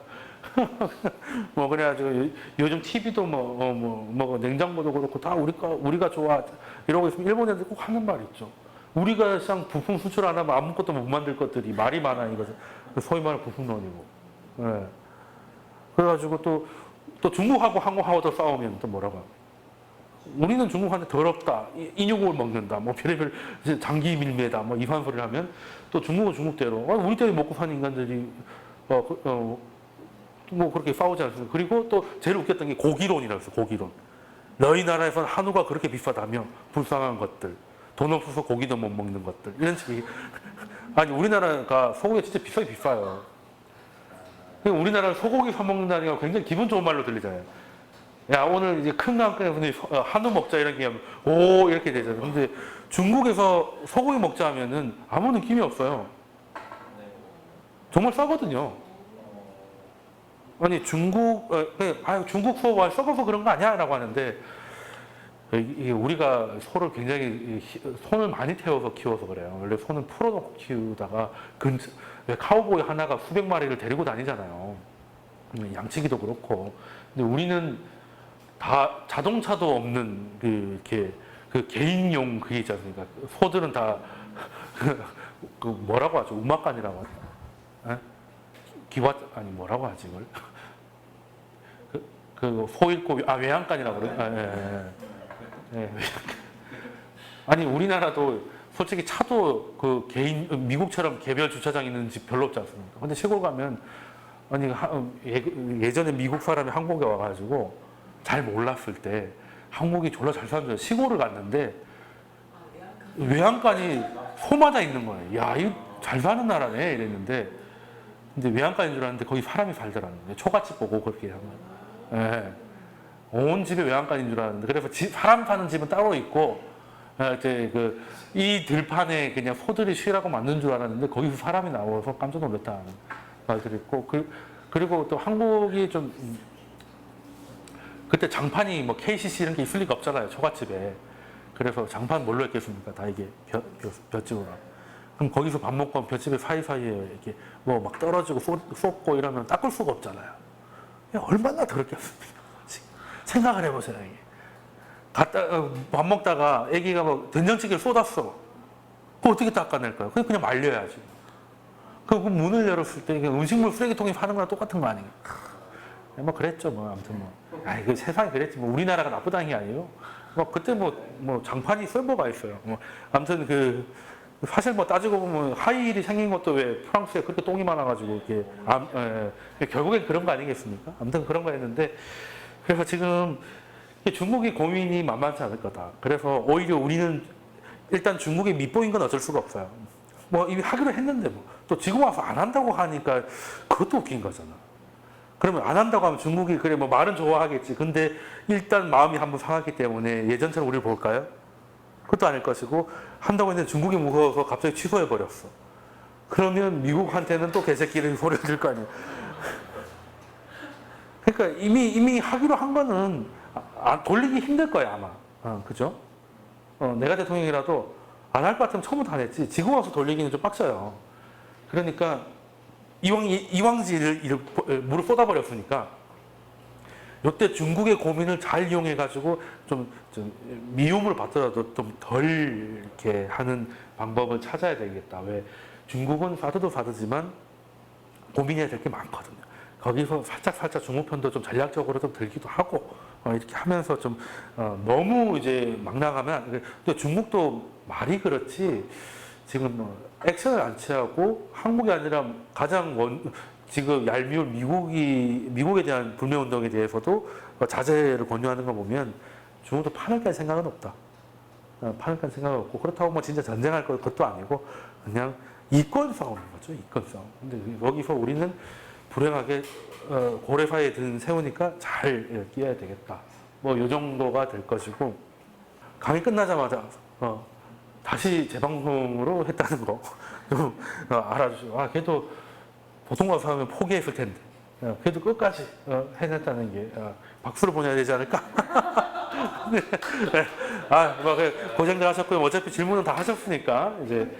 뭐 그래가지고 요즘 TV도 뭐 냉장고도 그렇고 다 우리가 좋아 이러고 있으면 일본 애들 꼭 하는 말이 있죠. 우리가 시장 부품 수출 안 하면 아무것도 못 만들 것들이 말이 많아 이거죠. 소위 말하는 부품론이고. 네. 그래가지고 또 중국하고 한국하고 더 싸우면 또 뭐라고 하고. 우리는 중국한테 더럽다, 인육을 먹는다, 뭐 별의별 장기 밀매다, 뭐 이상한 소리를 하면 또 중국은 중국대로 우리 때문에 먹고 사는 인간들이 뭐 그렇게 싸우지 않습니까? 그리고 또 제일 웃겼던 게 고기론이라고 했어요. 고기론. 너희 나라에서는 한우가 그렇게 비싸다며 불쌍한 것들, 돈 없어서 고기도 못 먹는 것들 이런 식의 아니 우리나라가 소고기 진짜 비싸게 비싸요. 우리나라는 소고기 사 먹는다니까 굉장히 기분 좋은 말로 들리잖아요. 야 오늘 이제 큰 강가에 한우 먹자 이렇게 하면 오 이렇게 되잖아요. 근데 중국에서 소고기 먹자 하면은 아무 느낌이 없어요. 정말 싸거든요. 아니 중국 소가 썩어서 그런 거 아니야? 라고 하는데 이게 우리가 소를 굉장히 손을 많이 태워서 키워서 그래요. 원래 소는 풀어놓고 키우다가 왜 카우보이 하나가 수백 마리를 데리고 다니잖아요. 양치기도 그렇고. 근데 우리는 다 자동차도 없는 이렇게 개인용 그게 있지 않습니까? 소들은 다 뭐라고 하죠? 음악관이라고 하죠. 뭐라고 하지 이걸? 소 잃고 외양간이라고 그래요. 아니 우리나라도 솔직히 차도 미국처럼 개별 주차장 있는 집 별로 없지 않습니까? 근데 시골 가면 아니 예전에 미국 사람이 한국에 와가지고 잘 몰랐을 때 한국이 졸라 잘 사는 줄 시골을 갔는데 외양간이 소마다 있는 거예요. 야, 이거 잘 사는 나라네 이랬는데 근데 외양간인 줄 알았는데 거기 사람이 살더라고요. 초가집 보고 그렇게 하면. 예. 온 집에 외양간인 줄 알았는데 그래서 사람 사는 집은 따로 있고 이제 이 들판에 그냥 소들이 쉬라고 만든 줄 알았는데 거기서 사람이 나와서 깜짝 놀랐다는 말들이 있고 그리고 또 한국이 좀 그때 장판이 뭐 KCC 이런 게 있을 리가 없잖아요. 초가집에. 그래서 장판 뭘로 했겠습니까? 다 이게 볏집으로. 그럼 거기서 밥 먹고 볏집에 사이사이에 이렇게 뭐 막 떨어지고 쏟고 이러면 닦을 수가 없잖아요. 얼마나 더럽겠습니까? 생각을 해보세요. 이게. 밥 먹다가 애기가 뭐 된장찌개를 쏟았어. 그거 어떻게 닦아낼까요? 그냥 말려야지. 그 문을 열었을 때 음식물 쓰레기통에 파는 거랑 똑같은 거 아니에요? 뭐 그랬죠. 뭐 아무튼 뭐. 그 세상이 그랬지. 뭐 우리나라가 나쁘다는 게 아니에요. 그때 뭐 장판이 설보가 있어요. 아무튼 사실 따지고 보면 하이힐이 생긴 것도 왜 프랑스에 그렇게 똥이 많아가지고 이렇게 결국엔 그런 거 아니겠습니까? 아무튼 그런 거였는데 그래서 지금 중국이 고민이 만만치 않을 거다. 그래서 오히려 우리는 일단 중국이 밑보인 건 어쩔 수가 없어요. 이미 하기로 했는데 또 지금 와서 안 한다고 하니까 그것도 웃긴 거잖아. 그러면 안 한다고 하면 중국이 그래 말은 좋아하겠지. 근데 일단 마음이 한번 상하기 때문에 예전처럼 우리를 볼까요? 그것도 아닐 것이고 한다고 했는데 중국이 무서워서 갑자기 취소해 버렸어. 그러면 미국한테는 또 개새끼를 소리를 들 거 아니에요. 그러니까 이미 하기로 한 거는 돌리기 힘들 거야 아마. 그죠? 내가 대통령이라도 안 할 것 같으면 처음부터 안 했지. 지금 와서 돌리기는 좀 빡쳐요. 그러니까 이왕지를 물을 쏟아버렸으니까 이때 중국의 고민을 잘 이용해가지고 좀 미움을 받더라도 좀 덜 이렇게 하는 방법을 찾아야 되겠다. 왜 중국은 사드도 사드지만 고민해야 될 게 많거든요. 거기서 살짝 중국 편도 좀 전략적으로 좀 들기도 하고 이렇게 하면서 좀 너무 이제 막 나가면 또 중국도 말이 그렇지 지금 액션을 안 취하고 한국이 아니라 가장 지금 얄미운 미국에 대한 불매운동에 대해서도 자제를 권유하는 거 보면 중국도 판을 깔 생각은 없다. 판을 깔 생각은 없고 그렇다고 진짜 전쟁할 것도 아니고 그냥 이권 싸우는 거죠. 이권 싸움. 근데 여기서 우리는 불행하게 고래사이에 든 새우니까 잘 끼어야 되겠다. 요 정도가 될 것이고 강의 끝나자마자 다시 재방송으로 했다는 거 알아주시고 그래도 보통 가서 하면 포기했을 텐데 그래도 끝까지 해냈다는 게 박수를 보내야 되지 않을까? 네. 고생들 하셨고요. 어차피 질문은 다 하셨으니까 이제